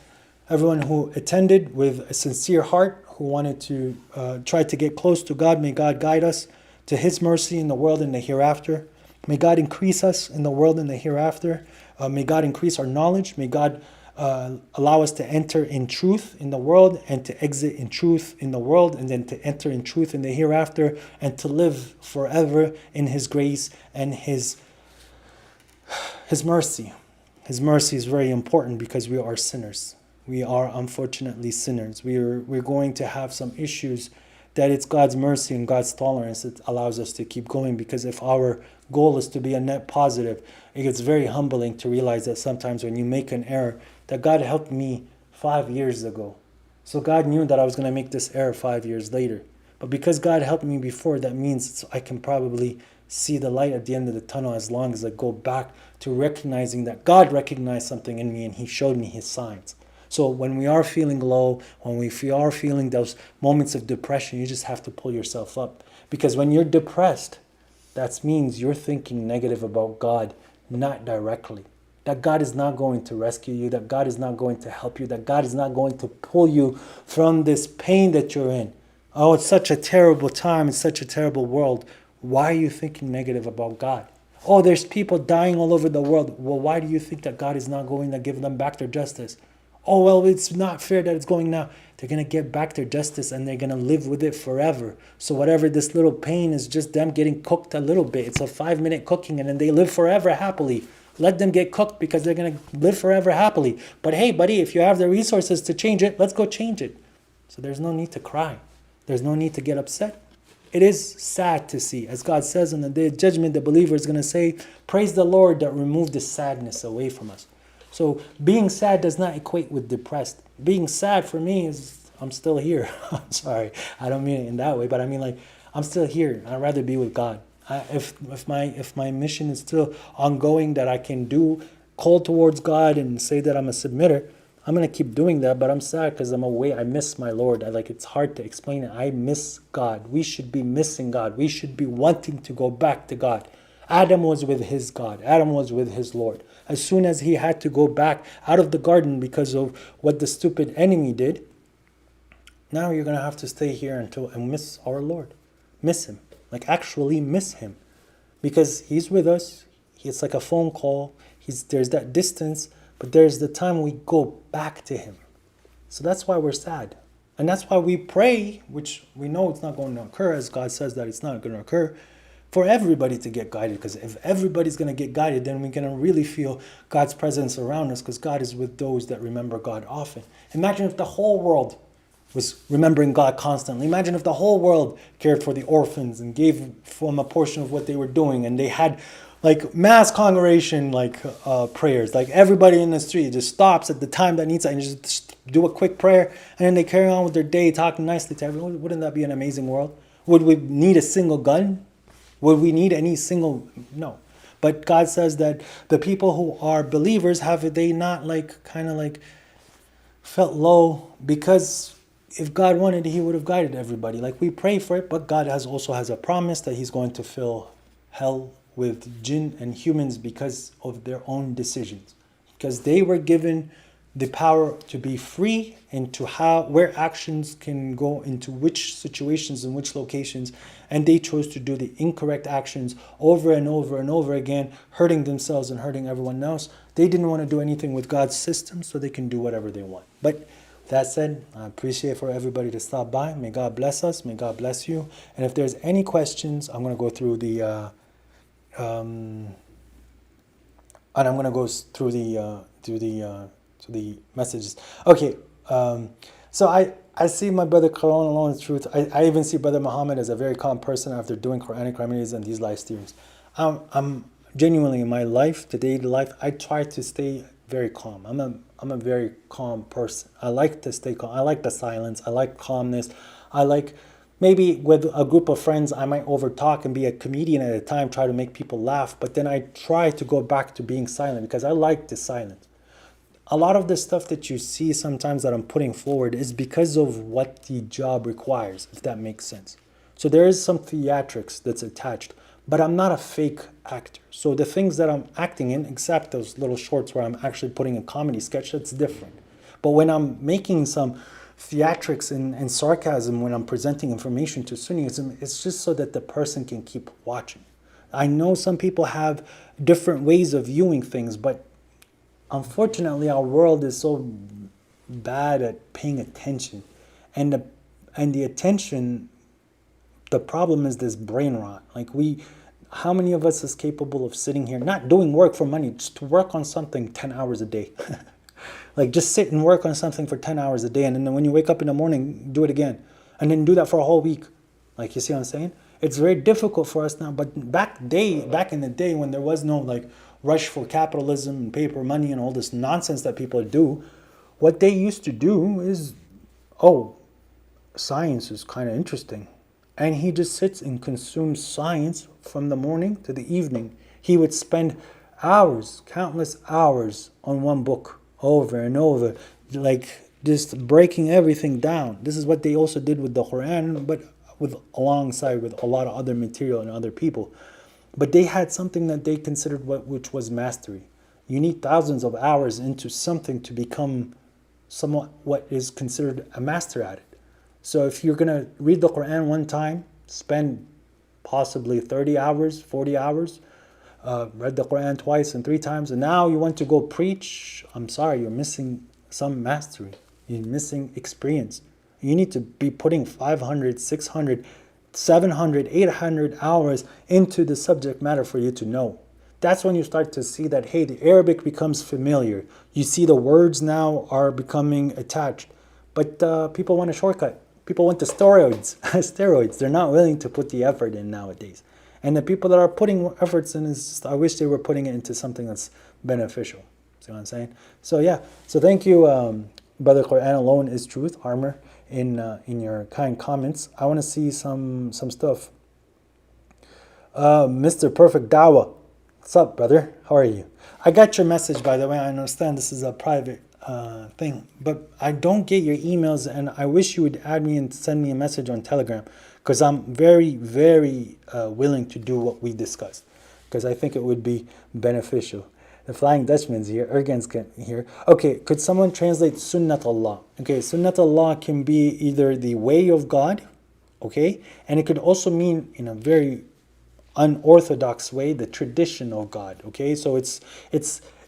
everyone who attended with a sincere heart, who wanted to try to get close to God. May God guide us to His mercy in the world and the hereafter. May God increase us in the world and the hereafter. May God increase our knowledge. May God allow us to enter in truth in the world and to exit in truth in the world, and then to enter in truth in the hereafter, and to live forever in His grace and His mercy. His mercy is very important because we are sinners. We are unfortunately sinners. We're going to have some issues that it's God's mercy and God's tolerance that allows us to keep going. Because if our goal is to be a net positive, it gets very humbling to realize that sometimes when you make an error, that God helped me 5 years ago. So God knew that I was going to make this error 5 years later. But because God helped me before, that means I can probably see the light at the end of the tunnel as long as I go back to recognizing that God recognized something in me and He showed me His signs. So when we are feeling low, when we are feeling those moments of depression, you just have to pull yourself up. Because when you're depressed, that means you're thinking negative about God, not directly. That God is not going to rescue you, that God is not going to help you, that God is not going to pull you from this pain that you're in. Oh, it's such a terrible time, it's such a terrible world. Why are you thinking negative about God? Oh, there's people dying all over the world. Well, why do you think that God is not going to give them back their justice? Oh, well, it's not fair that it's going now. They're going to get back their justice and they're going to live with it forever. So whatever this little pain is, just them getting cooked a little bit. It's a 5-minute cooking and then they live forever happily. Let them get cooked because they're going to live forever happily. But hey, buddy, if you have the resources to change it, let's go change it. So there's no need to cry. There's no need to get upset. It is sad to see. As God says on the day of judgment, the believer is going to say, praise the Lord that removed the sadness away from us. So being sad does not equate with depressed. Being sad for me is, I'm still here. I'm sorry. I don't mean it in that way, but I mean like, I'm still here. I'd rather be with God. If my mission is still ongoing, that I can do, call towards God and say that I'm a submitter, I'm going to keep doing that. But I'm sad because I'm away. I miss my Lord. It's hard to explain it. I miss God. We should be missing God. We should be wanting to go back to God. Adam was with his God. Adam was with his Lord. As soon as he had to go back out of the garden because of what the stupid enemy did, now you're going to have to stay here and miss our Lord. Miss him. Like actually miss him. Because he's with us. It's like a phone call. There's that distance, but there's the time we go back to him. So that's why we're sad. And that's why we pray, which we know it's not going to occur, as God says that it's not going to occur, for everybody to get guided. Because if everybody's going to get guided, then we're going to really feel God's presence around us, because God is with those that remember God often. Imagine if the whole world was remembering God constantly. Imagine if the whole world cared for the orphans and gave them a portion of what they were doing, and they had like mass congregation prayers. Like everybody in the street just stops at the time that needs it and just do a quick prayer, and then they carry on with their day talking nicely to everyone. Wouldn't that be an amazing world? Would we need a single gun? Would we need any single? No. But God says that the people who are believers, have they not felt low? Because if God wanted, he would have guided everybody. Like we pray for it, but God also has a promise that he's going to fill hell with jinn and humans because of their own decisions. Because they were given the power to be free and to where actions can go into which situations and which locations, and they chose to do the incorrect actions over and over and over again, hurting themselves and hurting everyone else. They didn't want to do anything with God's system, so they can do whatever they want. But that said, I appreciate for everybody to stop by. May God bless us. May God bless you. And if there's any questions, I'm going to go through the messages. Okay. So I see my brother Quran alone in truth. I even see Brother Muhammad as a very calm person after doing Quranic remedies and these live streams. I'm genuinely in my life, today life, I try to stay very calm. I'm a very calm person. I like to stay calm. I like the silence. I like calmness. I like, maybe with a group of friends, I might overtalk and be a comedian at a time, try to make people laugh. But then I try to go back to being silent because I like the silence. A lot of the stuff that you see sometimes that I'm putting forward is because of what the job requires, if that makes sense. So there is some theatrics that's attached, but I'm not a fake actor. So the things that I'm acting in, except those little shorts where I'm actually putting a comedy sketch, that's different. But when I'm making some theatrics and sarcasm, when I'm presenting information to Sunnism, it's just so that the person can keep watching. I know some people have different ways of viewing things, but unfortunately our world is so bad at paying attention. And the attention, the problem is this brain rot. How many of us is capable of sitting here, not doing work for money, just to work on something 10 hours a day? Just sit and work on something for 10 hours a day, and then when you wake up in the morning, do it again. And then do that for a whole week. You see what I'm saying? It's very difficult for us now, but back in the day when there was no rush for capitalism and paper money and all this nonsense that people do, what they used to do is, science is kind of interesting. And he just sits and consumes science from the morning to the evening. He would spend hours, countless hours on one book over and over, just breaking everything down. This is what they also did with the Quran, but alongside with a lot of other material and other people. But they had something that they considered which was mastery. You need thousands of hours into something to become somewhat what is considered a master at it. So if you're going to read the Quran one time, spend possibly 30 hours, 40 hours, read the Quran twice and 3 times, and now you want to go preach, I'm sorry, you're missing some mastery. You're missing experience. You need to be putting 500, 600, 700, 800 hours into the subject matter for you to know. That's when you start to see that, hey, the Arabic becomes familiar. You see the words now are becoming attached. But people want a shortcut. People want the steroids. Steroids. They're not willing to put the effort in nowadays. And the people that are putting efforts in, I wish they were putting it into something that's beneficial. See what I'm saying? So yeah. So thank you, Brother Quran alone is truth, Armor, in your kind comments. I want to see some stuff. Mr. Perfect Dawa. What's up, brother? How are you? I got your message, by the way. I understand this is a private thing, but I don't get your emails, and I wish you would add me and send me a message on Telegram, because I'm very, very willing to do what we discussed, because I think it would be beneficial. The Flying Dutchman's here. Ergan's here. Okay, could someone translate Sunnat Allah? Okay, Sunnat Allah can be either the way of God, okay, and it could also mean in a very unorthodox way the tradition of God. Okay, so it's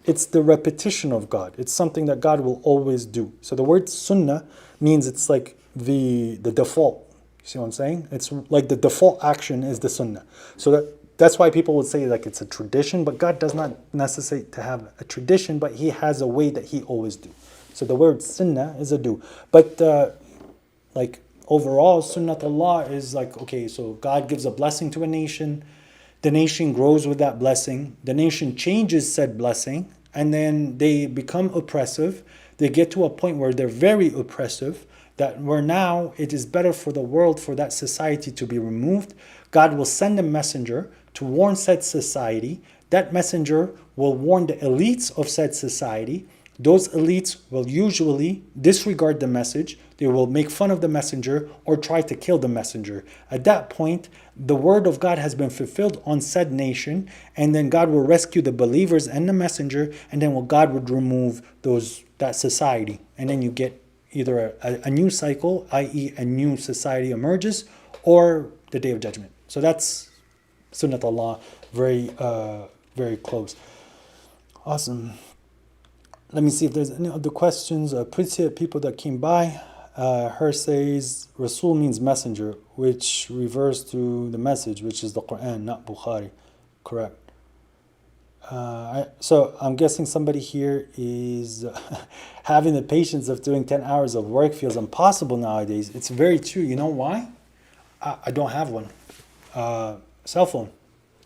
the repetition of God. It's something that God will always do. So the word Sunnah means it's like the default. You see what I'm saying? It's like the default action is the Sunnah. So that's why people would say like it's a tradition, but God does not necessitate to have a tradition, but He has a way that He always do. So the word Sunnah is a do. But like overall, Sunnat Allah is like, okay, so God gives a blessing to a nation, the nation grows with that blessing, the nation changes said blessing, and then they become oppressive. They get to a point where they're very oppressive, that where now it is better for the world, for that society to be removed. God will send a messenger to warn said society. That messenger will warn the elites of said society. Those elites will usually disregard the message. They will make fun of the messenger or try to kill the messenger. At that point, the word of God has been fulfilled on said nation, and then God will rescue the believers and the messenger, and then God would remove that society. And then you get either a new cycle, i.e. a new society emerges, or the Day of Judgment. So that's Sunnat Allah, very close. Awesome. Let me see if there's any other questions. Appreciate people that came by. Her says Rasul means messenger, which refers to the message, which is the Quran, not Bukhari. Correct. So I'm guessing somebody here is having the patience of doing 10 hours of work feels impossible nowadays. It's very true. You know why? I don't have one. Cell phone.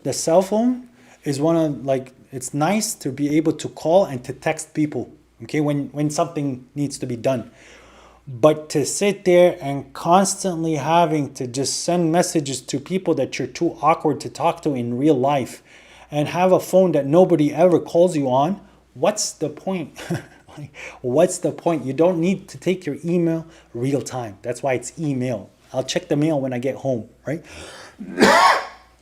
The cell phone is one of, like, it's nice to be able to call and to text people, okay, when something needs to be done. But to sit there and constantly having to just send messages to people that you're too awkward to talk to in real life and have a phone that nobody ever calls you on, what's the point? Like, what's the point? You don't need to take your email real time. That's why it's email. I'll check the mail when I get home, right?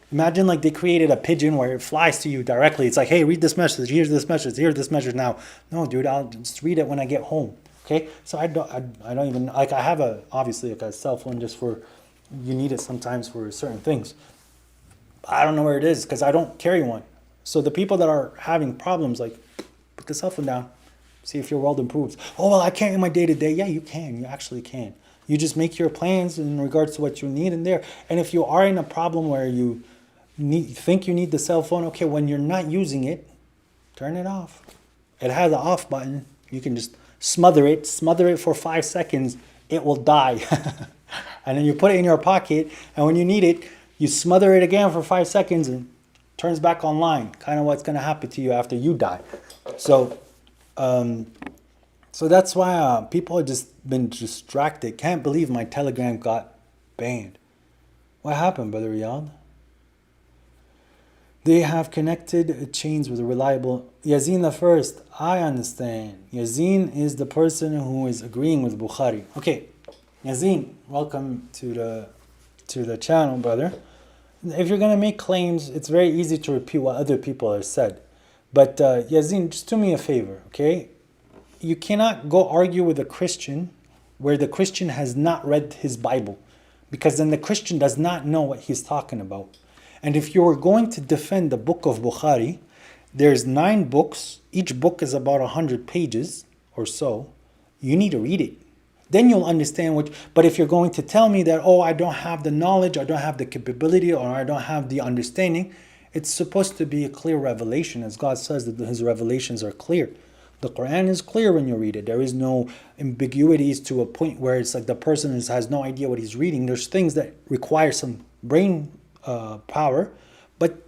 Imagine like they created a pigeon where it flies to you directly. It's like, hey, read this message. Here's this message. Here's this message now. No, dude, I'll just read it when I get home. Okay, so I don't even, like, I have obviously like a cell phone just for, you need it sometimes for certain things. I don't know where it is because I don't carry one. So the people that are having problems, like, put the cell phone down, see if your world improves. Oh, well, I can't in my day-to-day. Yeah, you can. You actually can. You just make your plans in regards to what you need in there. And if you are in a problem where you think you need the cell phone, okay, when you're not using it, turn it off. It has an off button. You can just smother it for 5 seconds, it will die. And then you put it in your pocket, and when you need it, you smother it again for 5 seconds and it turns back online. Kind of what's going to happen to you after you die. So that's why people have just been distracted. Can't believe my Telegram got banned. What happened, Brother Riyadh? They have connected chains with a reliable... Yazin the first, I understand. Yazin is the person who is agreeing with Bukhari. Okay, Yazin, welcome to the channel, brother. If you're going to make claims, it's very easy to repeat what other people have said. But Yazin, just do me a favor, okay? You cannot go argue with a Christian where the Christian has not read his Bible, because then the Christian does not know what he's talking about. And if you are going to defend the book of Bukhari, there's 9 books. Each book is about 100 pages or so. You need to read it. Then you'll understand what... But if you're going to tell me that, oh, I don't have the knowledge, I don't have the capability, or I don't have the understanding, it's supposed to be a clear revelation, as God says that His revelations are clear. The Quran is clear when you read it. There is no ambiguities to a point where it's like the person has no idea what he's reading. There's things that require some brain power, but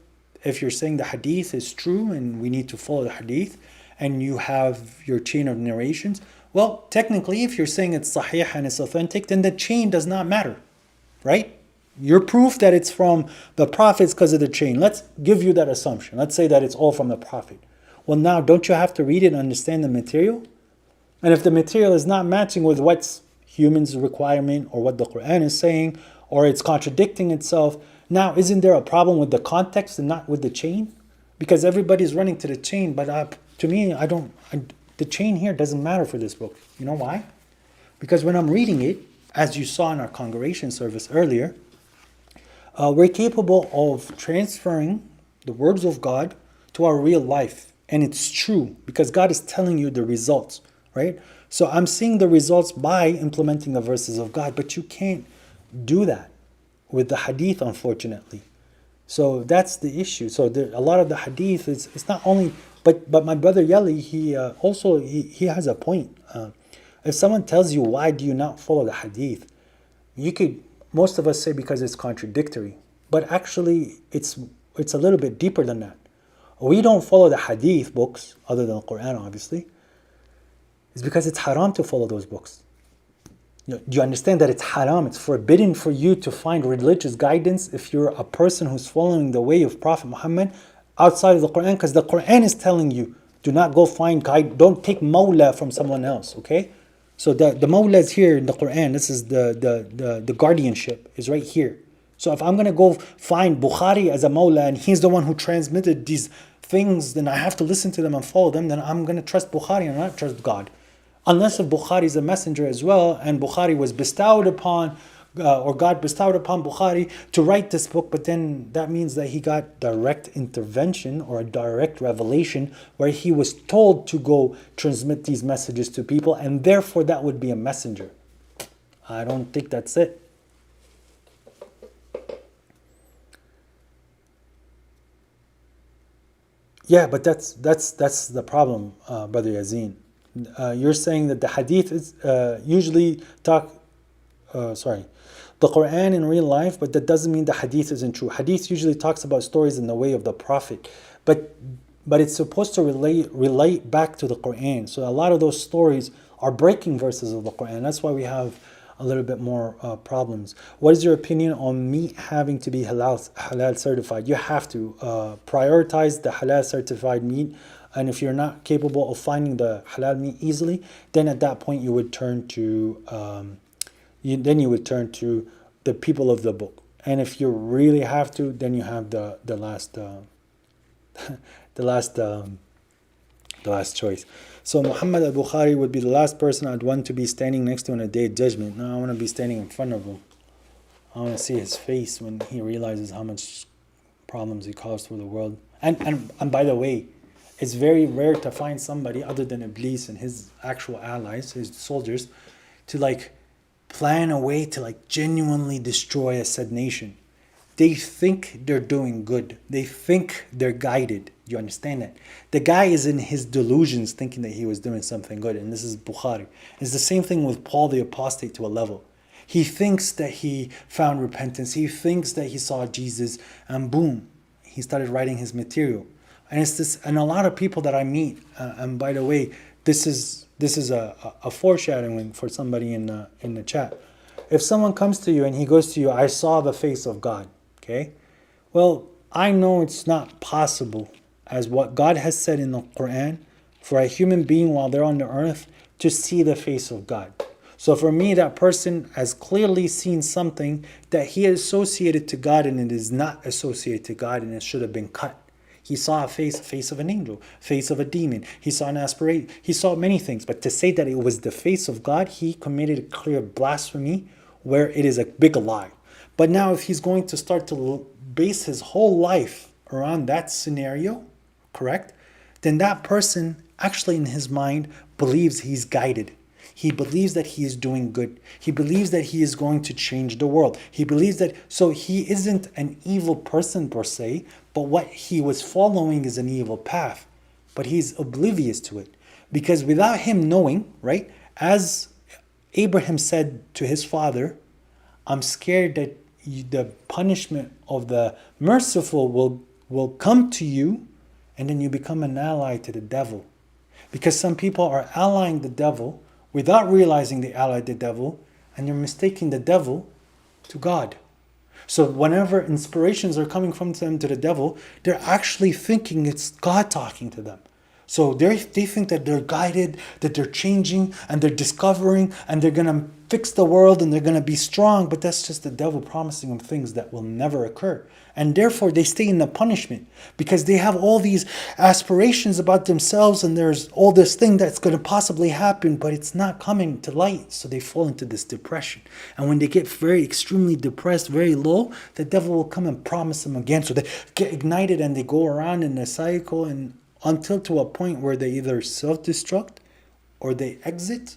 if you're saying the hadith is true and we need to follow the hadith, and you have your chain of narrations, well, technically, if you're saying it's sahih and it's authentic, then the chain does not matter, right? Your proof that it's from the prophets because of the chain. Let's give you that assumption. Let's say that it's all from the prophet. Well, now, don't you have to read it and understand the material? And if the material is not matching with what's humans' requirement or what the Quran is saying, or it's contradicting itself, now, isn't there a problem with the context and not with the chain? because everybody's running to the chain. But to me, the chain here doesn't matter for this book. You know why? Because when I'm reading it, as you saw in our congregation service earlier, we're capable of transferring the words of God to our real life. And it's true because God is telling you the results, right? So I'm seeing the results by implementing the verses of God, but you can't do that with the hadith, unfortunately. So that's the issue. So a lot of the hadith is, it's not only, but my brother Yeli, he has a point. If someone tells you, why do you not follow the hadith? Most of us say because it's contradictory, but actually it's a little bit deeper than that. We don't follow the hadith books, other than the Quran obviously. It's because it's haram to follow those books. Do you understand that it's haram? It's forbidden for you to find religious guidance if you're a person who's following the way of Prophet Muhammad outside of the Quran, because the Quran is telling you, do not go find guide, don't take mawla from someone else, okay? So the mawla is here in the Quran. This is the guardianship is right here. So if I'm going to go find Bukhari as a mawla and he's the one who transmitted these things, then I have to listen to them and follow them, then I'm going to trust Bukhari and not trust God. Unless if Bukhari is a messenger as well, and Bukhari was bestowed upon, or God bestowed upon Bukhari to write this book, but then that means that he got direct intervention or a direct revelation where he was told to go transmit these messages to people, and therefore that would be a messenger. I don't think that's it. Yeah, but that's the problem, Brother Yazin. You're saying that the hadith is usually the Quran in real life, but that doesn't mean the hadith isn't true. Hadith usually talks about stories in the way of the Prophet, but it's supposed to relate back to the Quran. So a lot of those stories are breaking verses of the Quran. That's why we have a little bit more problems. What is your opinion on meat having to be halal certified? You have to prioritize the halal certified meat. And if you're not capable of finding the halal meat easily, then at that point you would turn to the people of the book. And if you really have to, then you have the last the last choice. So Muhammad al-Bukhari would be the last person I'd want to be standing next to in a day of judgment. No, I want to be standing in front of him. I want to see his face when he realizes how much problems he caused for the world. And by the way, it's very rare to find somebody other than Iblis and his actual allies, his soldiers, to plan a way to genuinely destroy a said nation. They think they're doing good. They think they're guided. You understand that? The guy is in his delusions thinking that he was doing something good. And this is Bukhari. It's the same thing with Paul the Apostate to a level. He thinks that he found repentance. He thinks that he saw Jesus. And boom, he started writing his material. And it's this, and a lot of people that I meet, and by the way, this is a foreshadowing for somebody in the chat. If someone comes to you and he goes to you, I saw the face of God, okay? Well, I know it's not possible, as what God has said in the Quran, for a human being while they're on the earth to see the face of God. So for me, that person has clearly seen something that he associated to God and it is not associated to God and it should have been cut. He saw a face of an angel, face of a demon. He saw an aspiration. He saw many things. But to say that it was the face of God, he committed a clear blasphemy where it is a big lie. But now if he's going to start to base his whole life around that scenario, correct? Then that person actually in his mind believes he's guided. He believes that he is doing good. He believes that he is going to change the world. He believes that, so he isn't an evil person per se, but what he was following is an evil path. But he's oblivious to it. Because without him knowing, right, as Abraham said to his father, I'm scared that the punishment of the merciful will come to you and then you become an ally to the devil. Because some people are allying the devil without realizing they allied the devil, and you're mistaking the devil to God. So whenever inspirations are coming from them to the devil, they're actually thinking it's God talking to them. So they think that they're guided, that they're changing, and they're discovering, and they're going to fix the world and they're going to be strong, but that's just the devil promising them things that will never occur. And therefore they stay in the punishment because they have all these aspirations about themselves and there's all this thing that's going to possibly happen, but it's not coming to light. So they fall into this depression. And when they get very extremely depressed, very low, the devil will come and promise them again. So they get ignited and they go around in a cycle and until to a point where they either self-destruct or they exit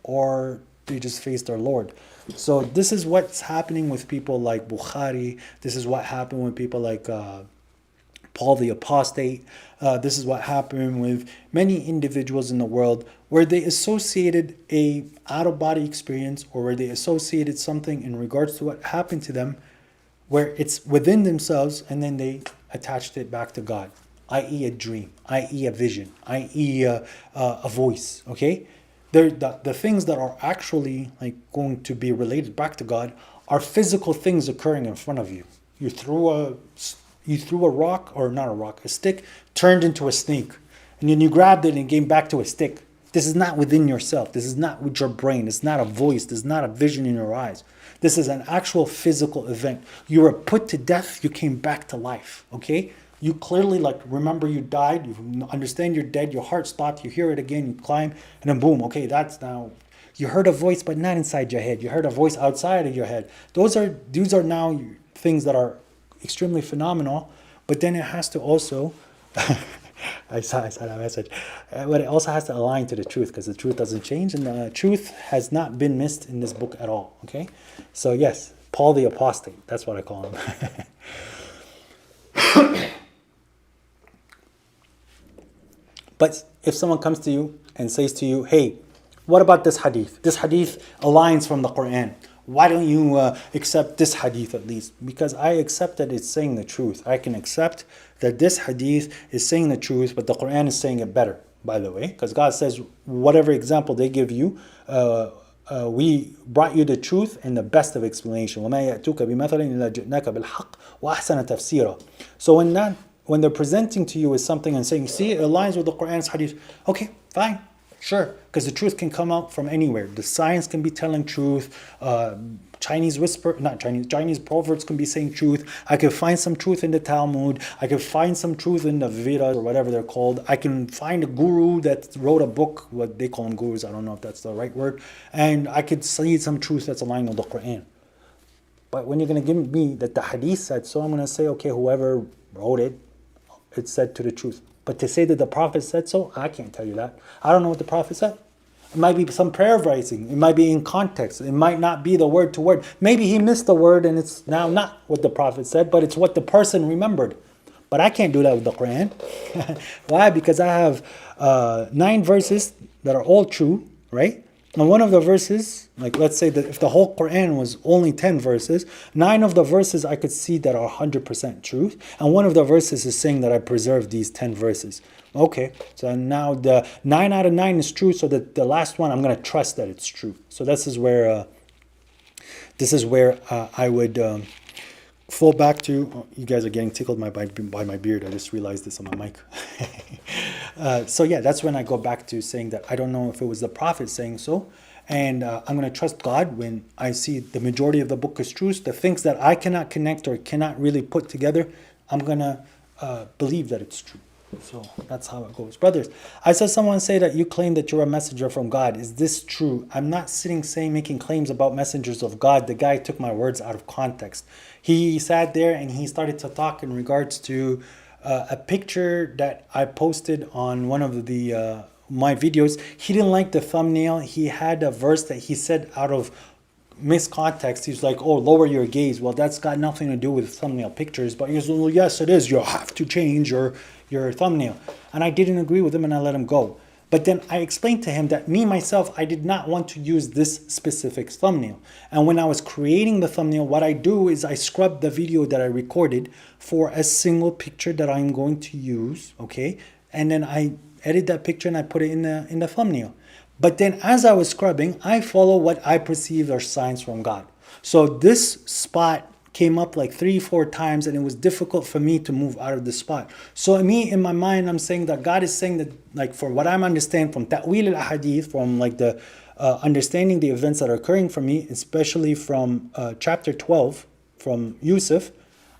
or they just face their Lord. So this is what's happening with people like Bukhari. This is what happened with people like Paul the Apostate. This is what happened with many individuals in the world where they associated a out-of-body experience or where they associated something in regards to what happened to them where it's within themselves and then they attached it back to God, i.e. a dream, i.e. a vision, i.e. a voice, okay? The things that are actually like going to be related back to God are physical things occurring in front of you. You threw a rock, or not a rock, a stick, turned into a snake. And then you grabbed it and it came back to a stick. This is not within yourself. This is not with your brain. It's not a voice. This is not a vision in your eyes. This is an actual physical event. You were put to death. You came back to life, okay? You clearly remember you died, you understand you're dead, your heart stopped, you hear it again, you climb, and then boom, okay, that's now, you heard a voice but not inside your head, you heard a voice outside of your head. These are now things that are extremely phenomenal, but then it has to also, I saw that message, but it also has to align to the truth because the truth doesn't change and the truth has not been missed in this book at all, okay? So yes, Paul the Apostate, that's what I call him. But if someone comes to you and says to you, hey, what about this hadith? This hadith aligns from the Quran. Why don't you accept this hadith at least? Because I accept that it's saying the truth. I can accept that this hadith is saying the truth, but the Quran is saying it better, by the way. Because God says, whatever example they give you, we brought you the truth and the best of explanation. وَمَا يَأْتُوكَ بِمَثَلٍ إِلَّا جِئْنَاكَ بِالْحَقِّ وَأَحْسَنَ تَفْسِيرًا. So when they're presenting to you with something and saying, see, it aligns with the Quran's hadith, okay, fine, sure, because the truth can come out from anywhere. The science can be telling truth, Chinese proverbs can be saying truth. I could find some truth in the Talmud. I could find some truth in the Vedas or whatever they're called. I can find a guru that wrote a book, what they call them gurus, I don't know if that's the right word, and I could see some truth that's aligned with the Quran. But when you're going to give me that the hadith said so, I'm going to say, okay, whoever wrote it, it said to the truth. But to say that the Prophet said so, I can't tell you that. I don't know what the Prophet said. It might be some paraphrasing. It might be in context. It might not be the word to word. Maybe he missed the word and it's now not what the Prophet said, but it's what the person remembered. But I can't do that with the Quran. Why? Because I have 9 verses that are all true, right? And one of the verses, like let's say that if the whole Quran was only 10 verses, 9 of the verses I could see that are 100% truth. And one of the verses is saying that I preserved these 10 verses. Okay, so now the 9 out of 9 is true, so that the last one I'm going to trust that it's true. So this is where I would fall back to. Oh, you guys are getting tickled by my beard. I just realized this on my mic. So yeah, that's when I go back to saying that I don't know if it was the Prophet saying so. And I'm going to trust God when I see the majority of the book is true. The things that I cannot connect or cannot really put together, I'm going to believe that it's true. So that's how it goes. Brothers, I saw someone say that you claim that you're a messenger from God. Is this true? I'm not making claims about messengers of God. The guy took my words out of context. He sat there and he started to talk in regards to a picture that I posted on one of the my videos. He didn't like the thumbnail. He had a verse that he said out of miscontext. He's like, oh, lower your gaze. Well, that's got nothing to do with thumbnail pictures. But he's like, well, yes, it is. You have to change your thumbnail. And I didn't agree with him and I let him go. But then I explained to him that myself, I did not want to use this specific thumbnail. And when I was creating the thumbnail, what I do is I scrub the video that I recorded for a single picture that I'm going to use, okay? And then I edit that picture and I put it in the thumbnail. But then as I was scrubbing, I follow what I perceive are signs from God. So this spot came up like 3-4 times, and it was difficult for me to move out of the spot. So me, in my mind, I'm saying that God is saying that, like, for what I'm understanding from ta'wil al-ahadith, from like the understanding the events that are occurring for me, especially from chapter 12 from Yusuf,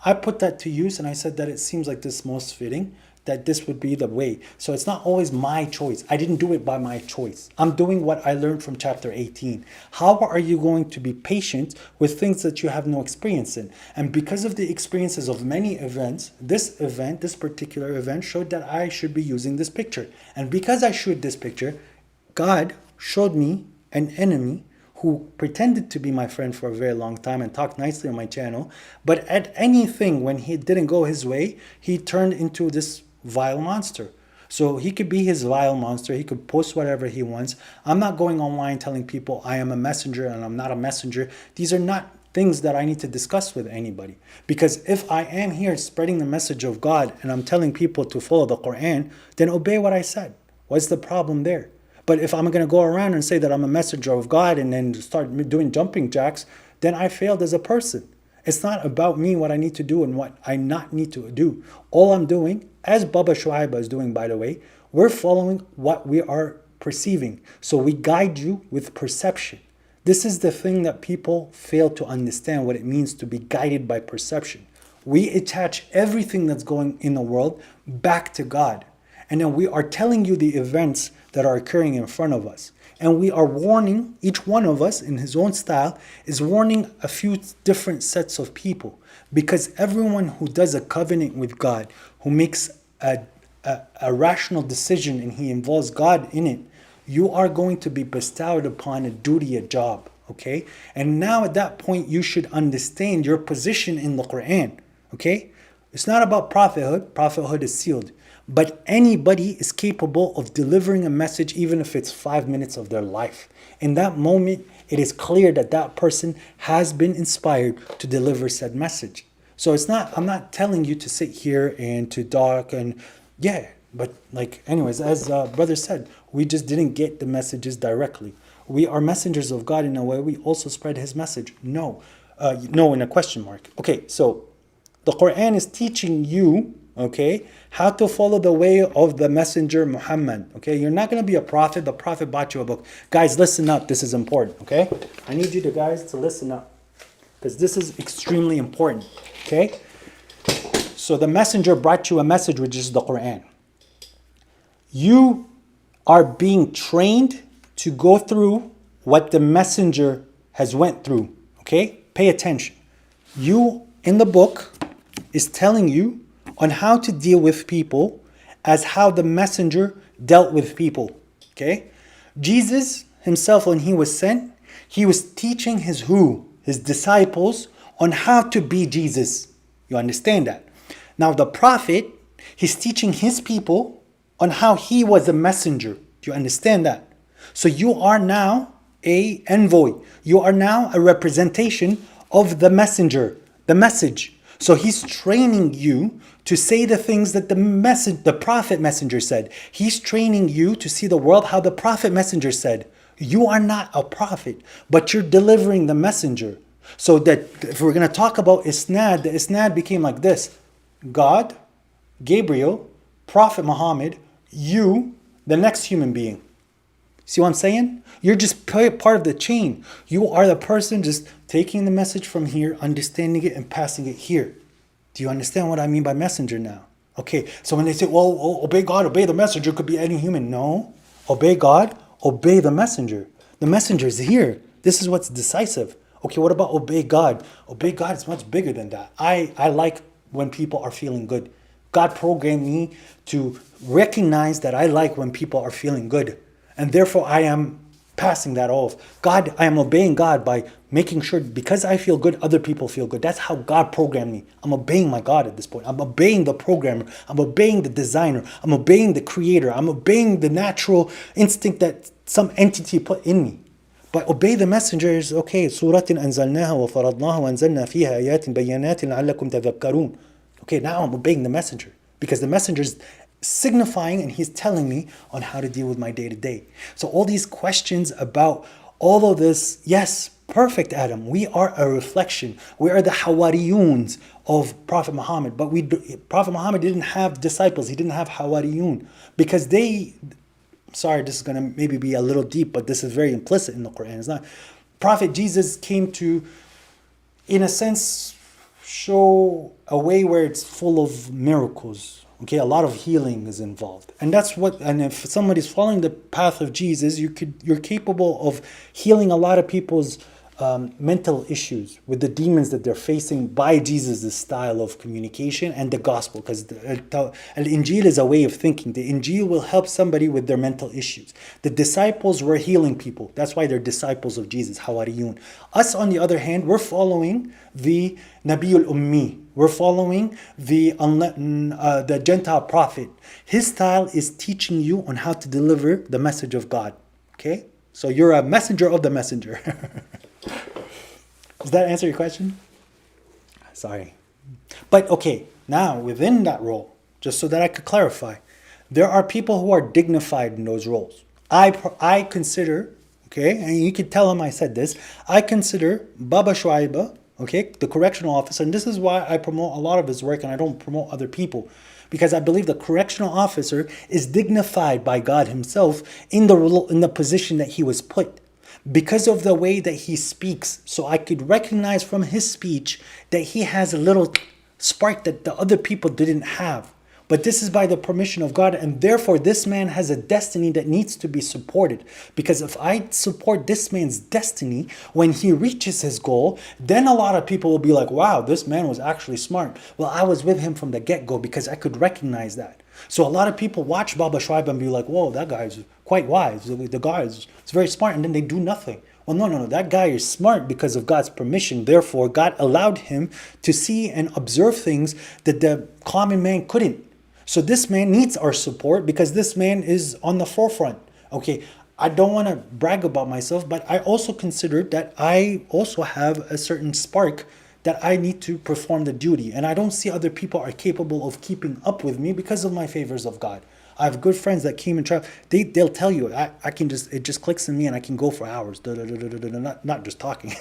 I put that to use, and I said that it seems like this most fitting, that this would be the way. So it's not always my choice. I didn't do it by my choice. I'm doing what I learned from chapter 18. How are you going to be patient with things that you have no experience in? And because of the experiences of many events, this particular event showed that I should be using this picture. And because I showed this picture, God showed me an enemy who pretended to be my friend for a very long time and talked nicely on my channel, but at anything when he didn't go his way, he turned into this vile monster. So he could be his vile monster, he could post whatever he wants. I'm not going online telling people I am a messenger and I'm not a messenger. These are not things that I need to discuss with anybody. Because if I am here spreading the message of God and I'm telling people to follow the Quran, then obey what I said. What's the problem there? But if I'm going to go around and say that I'm a messenger of God and then start doing jumping jacks, then I failed as a person. It's not about me, what I need to do and what I not need to do. All I'm doing, as Baba Shuaiba is doing, by the way, we're following what we are perceiving. So we guide you with perception. This is the thing that people fail to understand, what it means to be guided by perception. We attach everything that's going in the world back to God. And then we are telling you the events that are occurring in front of us. And we are warning, each one of us in his own style, is warning a few different sets of people. Because everyone who does a covenant with God, who makes a rational decision and he involves God in it, you are going to be bestowed upon a duty, a job. Okay? And now at that point, you should understand your position in the Quran. Okay? It's not about prophethood. Prophethood is sealed. But anybody is capable of delivering a message, even if it's 5 minutes of their life. In that moment, it is clear that that person has been inspired to deliver said message. So it's not, I'm not telling you to sit here and to talk and but like anyways, as brother said, we just didn't get the messages directly. We are messengers of God in a way. We also spread his message. No, in a question mark. Okay, so the Quran is teaching you, okay, how to follow the way of the messenger Muhammad. Okay, you're not going to be a prophet. The prophet bought you a book. Guys, listen up. This is important. Okay, I need you guys to listen up, because this is extremely important. Okay, so the messenger brought you a message, which is the Quran. You are being trained to go through what the messenger has went through. Okay, pay attention. You in the book is telling you on how to deal with people as how the messenger dealt with people. Okay? Jesus himself, when he was sent, he was teaching his disciples on how to be Jesus. You understand that? Now the prophet, he's teaching his people on how he was a messenger. Do you understand that? So you are now a envoy. You are now a representation of the messenger, the message. So he's training you to say the things that the prophet messenger said. He's training you to see the world how the prophet messenger said. You are not a prophet, but you're delivering the messenger. So that if we're going to talk about isnad, the isnad became like this: God, Gabriel, Prophet Muhammad, you, the next human being. See what I'm saying? You're just part of the chain. You are the person just taking the message from here, understanding it, and passing it here. Do you understand what I mean by messenger now? Okay, so when they say, well, obey God, obey the messenger, could be any human. No, obey God, obey the messenger. The messenger is here. This is what's decisive. Okay, what about obey God? Obey God is much bigger than that. I like when people are feeling good. God programmed me to recognize that I like when people are feeling good. And therefore I am passing that off. God, I am obeying God by making sure, because I feel good, other people feel good. That's how God programmed me. I'm obeying my God at this point. I'm obeying the programmer. I'm obeying the designer. I'm obeying the creator. I'm obeying the natural instinct that some entity put in me. But obey the messenger is okay. سورة أنزلناها وفرضناها وأنزلنا فيها آيات بينات لعلكم تذكرون. Okay, now I'm obeying the messenger, because the messenger is signifying and he's telling me on how to deal with my day-to-day. So all these questions about all of this, yes, Perfect, Adam. We are a reflection. We are the Hawariyuns of Prophet Muhammad. But Prophet Muhammad didn't have disciples. He didn't have Hawariyun. Because sorry, this is going to maybe be a little deep, but this is very implicit in the Quran. It's not. Prophet Jesus came to, in a sense, show a way where it's full of miracles. Okay, a lot of healing is involved. And if somebody's following the path of Jesus, you're capable of healing a lot of people's mental issues with the demons that they're facing by Jesus' style of communication and the gospel. Because Al-Injil is a way of thinking. The Injil will help somebody with their mental issues. The disciples were healing people. That's why they're disciples of Jesus, Hawariyun. Us, on the other hand, we're following the Nabiul Ummi. We're following the Gentile prophet. His style is teaching you on how to deliver the message of God. Okay? So you're a messenger of the messenger. Does that answer your question? Sorry. But okay, now within that role, just so that I could clarify, there are people who are dignified in those roles. I consider, okay, and you can tell him I said this, I consider Baba Shuaiba, okay, the correctional officer, and this is why I promote a lot of his work and I don't promote other people, because I believe the correctional officer is dignified by God himself in the position that he was put, because of the way that he speaks. So I could recognize from his speech that he has a little spark that the other people didn't have. But this is by the permission of God, and therefore this man has a destiny that needs to be supported. Because if I support this man's destiny, when he reaches his goal, then a lot of people will be like, wow, this man was actually smart. Well, I was with him from the get-go because I could recognize that. So a lot of people watch Baba Shuaib and be like, whoa, that guy is quite wise. The guy is very smart, and then they do nothing. Well, no. That guy is smart because of God's permission. Therefore, God allowed him to see and observe things that the common man couldn't. So this man needs our support because this man is on the forefront. Okay, I don't want to brag about myself, but I also consider that I also have a certain spark that I need to perform the duty. And I don't see other people are capable of keeping up with me because of my favors of God. I have good friends that came and travel. They'll tell you, it just clicks in me and I can go for hours. Not just talking.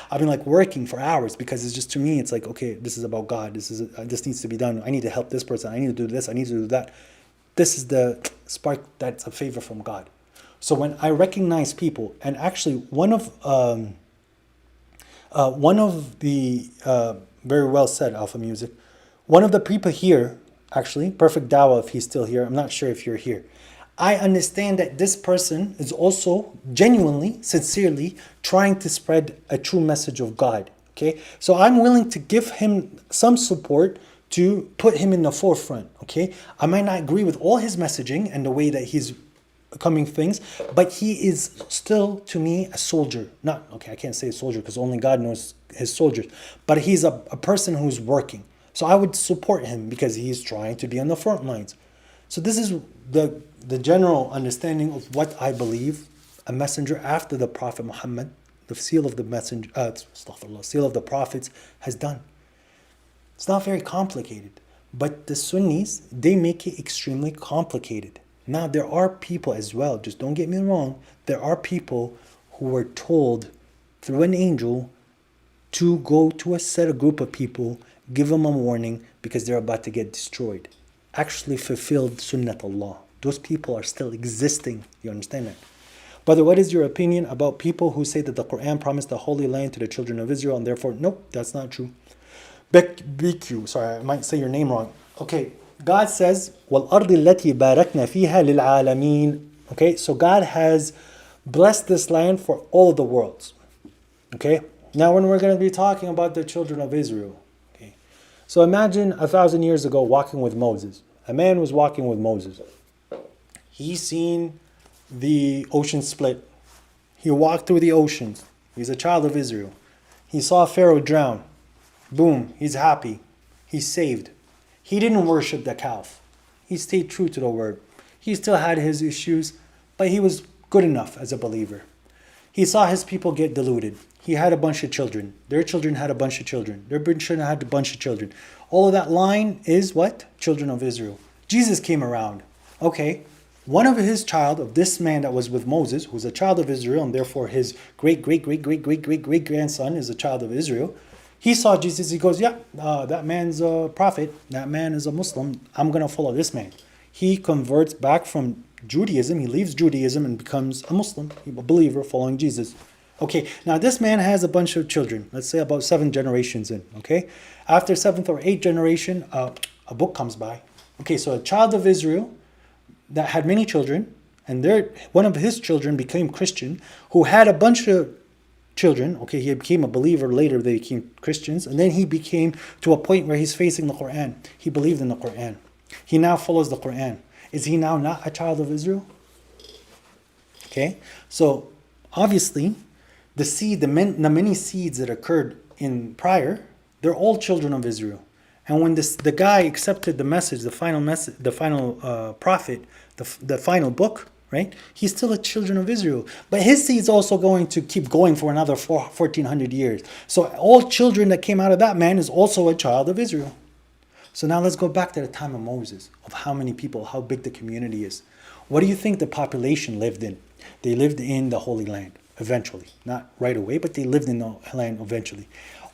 I've been like working for hours because it's just, to me, it's like, okay, this is about God. This needs to be done. I need to help this person. I need to do this. I need to do that. This is the spark that's a favor from God. So when I recognize people, and actually one of the, very well said, Alpha Music, one of the people here, actually, Perfect Dawa, if he's still here, I'm not sure if you're here. I understand that this person is also genuinely, sincerely trying to spread a true message of God. Okay, so I'm willing to give him some support to put him in the forefront. Okay, I might not agree with all his messaging and the way that he's coming things, but he is still, to me, a soldier. I can't say a soldier because only God knows his soldiers, but he's a person who's working. So I would support him because he's trying to be on the front lines. So this is the general understanding of what I believe a messenger after the Prophet Muhammad, the seal of the messenger, seal of the prophets, has done. It's not very complicated, but the Sunnis, they make it extremely complicated. Now there are people as well, just don't get me wrong, there are people who were told through an angel to go to a group of people, give them a warning because they're about to get destroyed. Actually fulfilled Sunnat Allah. Those people are still existing. You understand that? Brother, what is your opinion about people who say that the Quran promised the Holy Land to the children of Israel and therefore, nope, that's not true. BQ, sorry, I might say your name wrong. Okay, God says, وَالْأَرْضِ الَّتِي بَارَكْنَا فِيهَا لِلْعَالَمِينَ. Okay, so God has blessed this land for all of the worlds. Okay, now when we're going to be talking about the children of Israel, so imagine 1,000 years ago walking with Moses. A man was walking with Moses. He seen the ocean split. He walked through the oceans. He's a child of Israel. He saw Pharaoh drown. Boom, he's happy. He's saved. He didn't worship the calf. He stayed true to the word. He still had his issues, but he was good enough as a believer. He saw his people get deluded. He had a bunch of children. Their children had a bunch of children. Their children had a bunch of children. All of that line is what? Children of Israel. Jesus came around. Okay, one of his child, of this man that was with Moses, who's a child of Israel, and therefore his great, great, great, great, great, great, great grandson is a child of Israel. He saw Jesus. He goes, yeah, that man's a prophet. That man is a Muslim. I'm going to follow this man. He converts back from Judaism. He leaves Judaism and becomes a Muslim, a believer following Jesus. Okay, now this man has a bunch of children. Let's say about 7 generations in. Okay, after 7th or 8th generation, a book comes by. Okay, so a child of Israel that had many children, and one of his children became Christian, who had a bunch of children. Okay, he became a believer later. They became Christians, and then he became to a point where he's facing the Quran. He believed in the Quran. He now follows the Quran. Is he now not a child of Israel? Okay, so obviously, the many seeds that occurred in prior, they're all children of Israel. And when the guy accepted the message, the final prophet, the final book, right? He's still a children of Israel. But his seed's also going to keep going for another 1,400 years. So all children that came out of that man is also a child of Israel. So now let's go back to the time of Moses, of how many people, how big the community is. What do you think the population lived in? They lived in the Holy Land, eventually. Not right away, but they lived in the land eventually.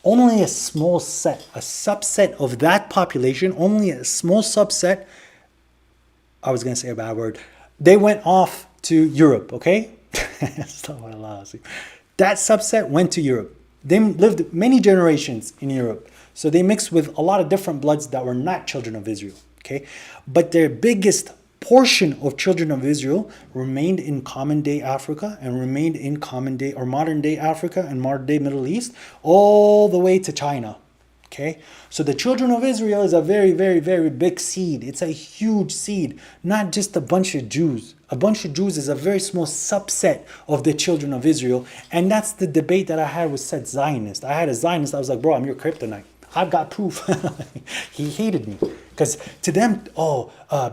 Only a small set, a subset of that population, only a small subset, I was going to say a bad word, they went off to Europe, okay? That subset went to Europe. They lived many generations in Europe. So they mixed with a lot of different bloods that were not children of Israel, okay? But their biggest portion of children of Israel remained in common day Africa and remained in common day or modern day Africa and modern day Middle East all the way to China. Okay, so the children of Israel is a very, very, very big seed. It's a huge seed, not just a bunch of Jews. A bunch of Jews is a very small subset of the children of Israel. And that's the debate that I had with said Zionist. I had a Zionist, I was like, bro, I'm your kryptonite. I've got proof. He hated me. Because to them,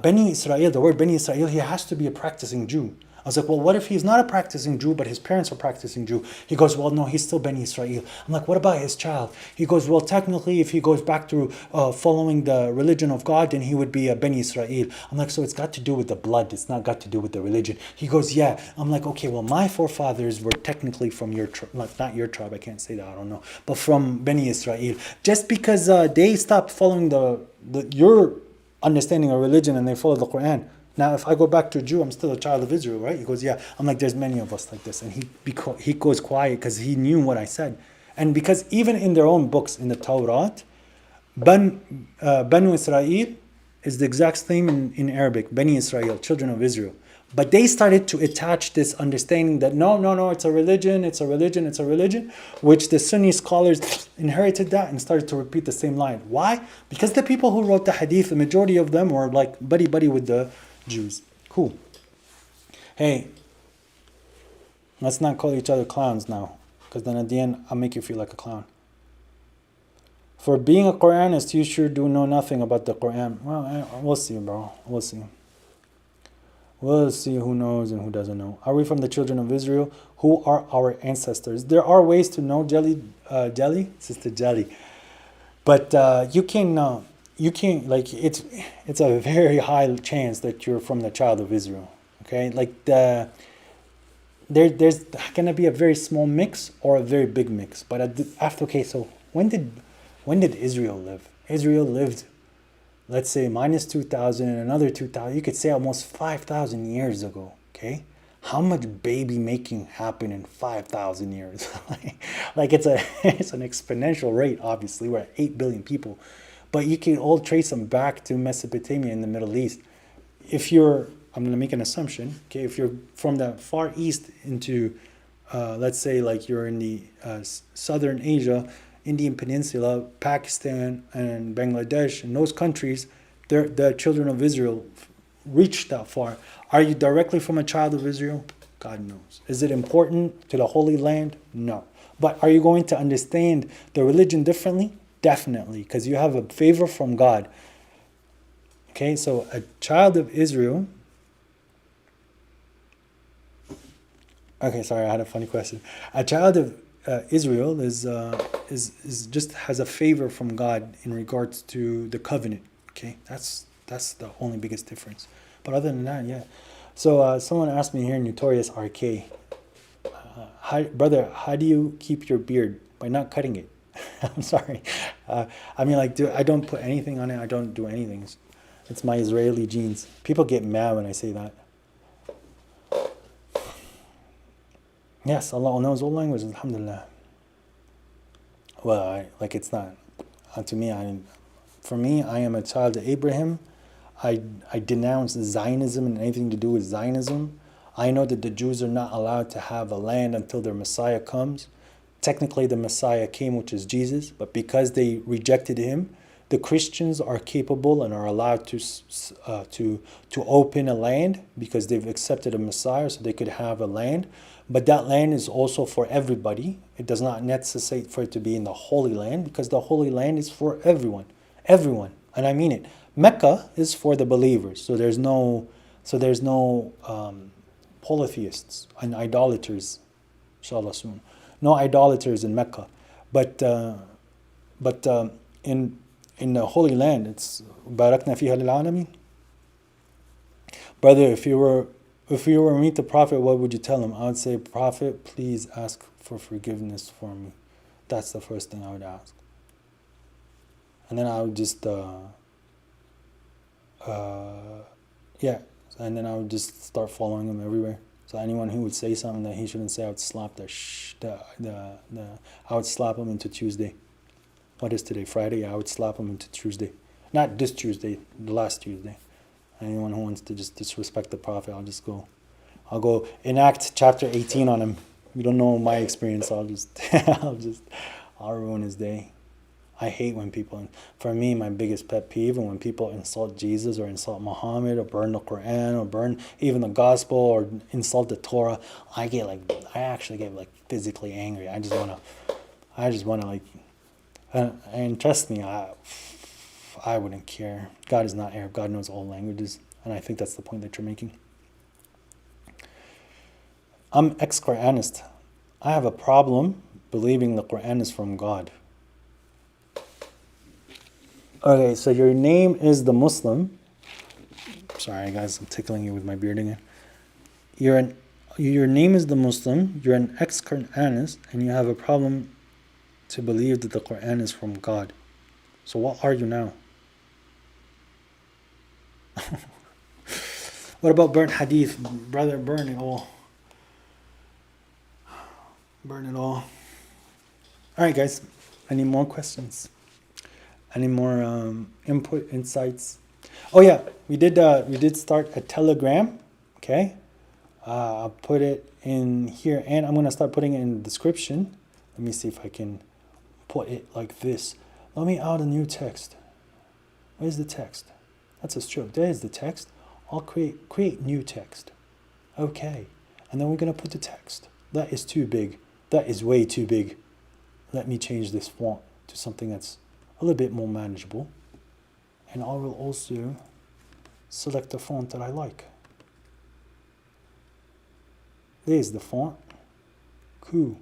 Beni Israel, the word Beni Israel, he has to be a practicing Jew. I was like, well, what if he's not a practicing Jew, but his parents are practicing Jew? He goes, well, no, he's still Beni Israel. I'm like, what about his child? He goes, well, technically, if he goes back to following the religion of God, then he would be a Beni Israel. I'm like, so it's got to do with the blood. It's not got to do with the religion. He goes, yeah. I'm like, okay, well, my forefathers were technically from your tribe, not your tribe, I can't say that, I don't know, but from Beni Israel. Just because they stopped following your understanding of religion and they follow the Quran. Now, if I go back to a Jew, I'm still a child of Israel, right? He goes, yeah. I'm like, there's many of us like this. And he goes quiet because he knew what I said. And because even in their own books, in the Torah, Banu Israel is the exact same in Arabic, Bani Israel, children of Israel. But they started to attach this understanding that no, it's a religion, which the Sunni scholars inherited that and started to repeat the same line. Why? Because the people who wrote the hadith, the majority of them were like buddy with the Jews. Cool. Hey, let's not call each other clowns now, because then at the end I'll make you feel like a clown. For being a Quranist, you sure do know nothing about the Quran. Well, we'll see, bro. We'll see. We'll see who knows and who doesn't know. Are we from the children of Israel? Who are our ancestors? There are ways to know, Sister Jelly. But you can't, like, it's a very high chance that you're from the child of Israel. Okay? Like, there's gonna be a very small mix or a very big mix. But so when did Israel live? Israel lived, let's say, minus 2,000 and another 2,000. You could say almost 5,000 years ago. Okay? How much baby making happened in 5,000 years? Like it's an exponential rate, obviously. We're at 8 billion people. But you can all trace them back to Mesopotamia in the Middle East. I'm going to make an assumption, okay, if you're from the Far East into, let's say, like you're in the Southern Asia, Indian Peninsula, Pakistan, and Bangladesh, and those countries, the children of Israel reached that far. Are you directly from a child of Israel? God knows. Is it important to the Holy Land? No. But are you going to understand the religion differently? Definitely, because you have a favor from God. Okay, so a child of Israel. Okay, sorry, I had a funny question. A child of Israel is just has a favor from God in regards to the covenant. Okay, that's the only biggest difference. But other than that, yeah. So someone asked me here, Notorious RK, brother, how do you keep your beard? By not cutting it. I'm sorry. I mean, like, I don't put anything on it. I don't do anything. It's my Israeli genes. People get mad when I say that. Yes, Allah knows all languages, alhamdulillah. Well, it's not. To me, for me, I am a child of Abraham. I denounce Zionism and anything to do with Zionism. I know that the Jews are not allowed to have a land until their Messiah comes. Technically, the Messiah came, which is Jesus, but because they rejected him, the Christians are capable and are allowed to open a land because they've accepted a Messiah, so they could have a land. But that land is also for everybody. It does not necessitate for it to be in the Holy Land, because the Holy Land is for everyone. Everyone. And I mean it. Mecca is for the believers. So there's no polytheists and idolaters, inshallah soon. No idolaters in Mecca. But in the Holy Land, it's Barakna fiha lil alamin. Brother, if you were to meet the Prophet, what would you tell him? I would say, Prophet, please ask for forgiveness for me. That's the first thing I would ask. And then I would just, and then I would just start following him everywhere. So anyone who would say something that he shouldn't say, I would slap I would slap him into Tuesday. What is today? Friday? I would slap him into Tuesday. Not this Tuesday, the last Tuesday. Anyone who wants to just disrespect the Prophet, I'll go enact chapter 18 on him. You don't know my experience. I'll ruin his day. I hate when people, for me, my biggest pet peeve, and when people insult Jesus or insult Muhammad or burn the Quran or burn even the gospel or insult the Torah, I actually get physically angry. I just want to and trust me, I wouldn't care. God is not Arab. God knows all languages. And I think that's the point that you're making. I'm ex-Quranist. I have a problem believing the Quran is from God. Okay, so your name is the Muslim. Sorry, guys, I'm tickling you with my beard again. Your name is the Muslim. You're an ex-Quranist, and you have a problem to believe that the Quran is from God. So what are you now? What about burnt hadith? Brother, burn it all. Burn it all. Alright, guys. Any more questions? Any more input, insights? Oh yeah, we did start a Telegram. Okay. I'll put it in here, and I'm going to start putting it in the description. Let me see if I can put it like this. Let me add a new text. Where's the text? That's a stroke. There's the text. I'll create new text. Okay. And then we're going to put the text. That is too big. That is way too big. Let me change this font to something that's a little bit more manageable. And I will also select the font that I like. There's the font. Cool.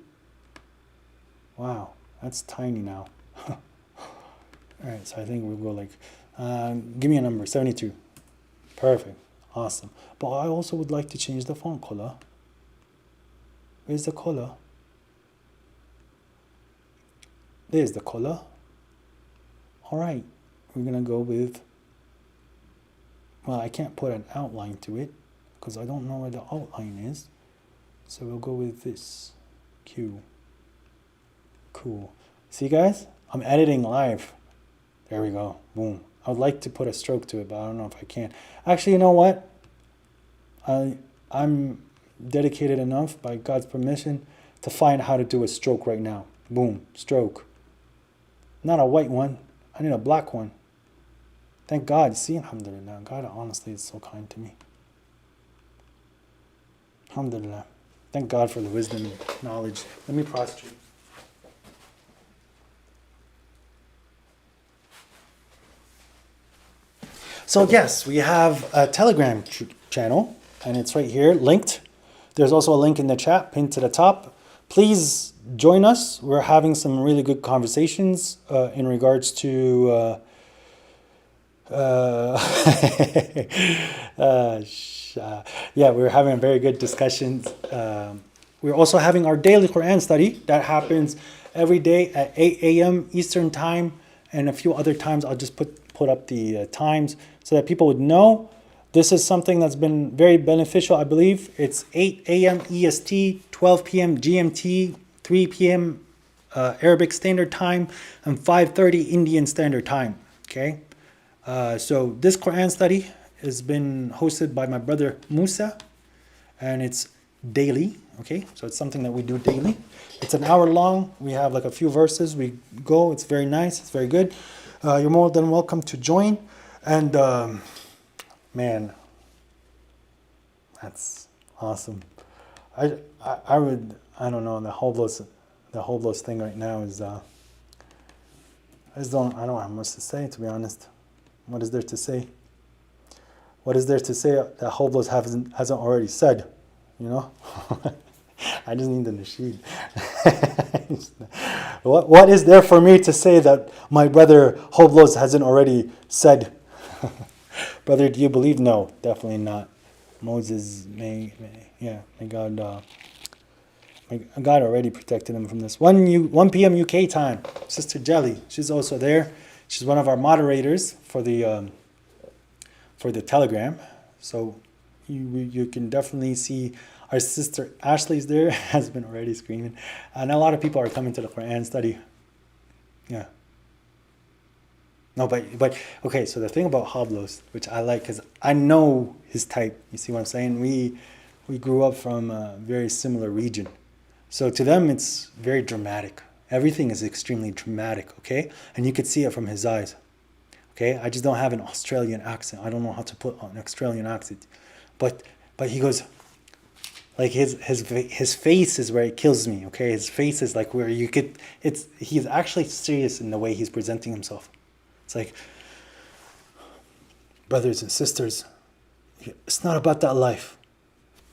Wow. That's tiny now. Alright, so I think we'll go give me a number, 72. Perfect. Awesome. But I also would like to change the font color. Where's the color? There's the color. Alright, we're going to go with, well, I can't put an outline to it because I don't know where the outline is. So we'll go with this. Q. Cool. See, guys? I'm editing live. There we go. Boom. I would like to put a stroke to it, but I don't know if I can. Actually, you know what? I'm dedicated enough, by God's permission, to find how to do a stroke right now. Boom. Stroke. Not a white one. I need a black one. Thank God. See, alhamdulillah. God honestly is so kind to me. Alhamdulillah. Thank God for the wisdom and knowledge. Let me prostrate. So yes, we have a Telegram channel, and it's right here, linked. There's also a link in the chat, pinned to the top. Please join us. We're having some really good conversations in regards to Uh, yeah, we're having a very good discussions. We're also having our daily Quran study that happens every day at 8 a.m. Eastern time, and a few other times. I'll just put up the times so that people would know. This is something that's been very beneficial, I believe. It's 8 a.m. EST, 12 p.m. GMT, 3 p.m. Arabic Standard Time, and 5:30 Indian Standard Time. Okay. So this Quran study has been hosted by my brother Musa, and it's daily. Okay, so it's something that we do daily. It's an hour long. We have like a few verses. We go. It's very nice. It's very good. You're more than welcome to join. And man, that's awesome. I would, I don't know, the Hoblos thing right now is I don't have much to say, to be honest. What is there to say? What is there to say that Hoblos hasn't already said? You know? I just need the nasheed. What is there for me to say that my brother Hoblos hasn't already said? Brother, do you believe? No, definitely not. Moses, may God, God already protected him from this. 1 p.m. UK time. Sister Jelly, she's also there. She's one of our moderators for the Telegram. So you can definitely see our sister Ashley's there. Has been already screaming, and a lot of people are coming to the Quran study. Yeah. No, but okay. So the thing about Hablos, which I like, because I know his type. You see what I'm saying? We grew up from a very similar region, so to them it's very dramatic. Everything is extremely dramatic. Okay, and you could see it from his eyes. Okay, I just don't have an Australian accent. I don't know how to put an Australian accent, but he goes. Like his face is where it kills me. Okay, his face is like where you could. He's actually serious in the way he's presenting himself. It's like, brothers and sisters, it's not about that life.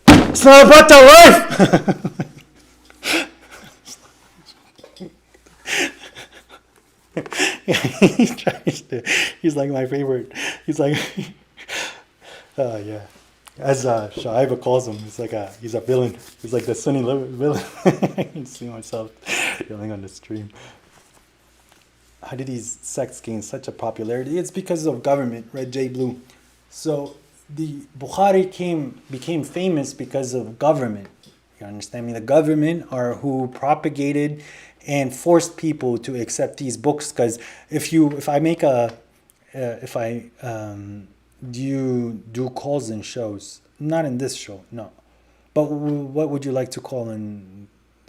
It's not about that life. He's like my favorite. He's like, oh yeah. As Shaiba calls him, he's a villain. He's like the Sunni villain. I can see myself yelling on the stream. How did these sects gain such a popularity? It's because of government, red, J, blue. So the Bukhari became famous because of government. You understand me? The government are who propagated and forced people to accept these books. Because if I do calls and shows, not in this show, no. But what would you like to call in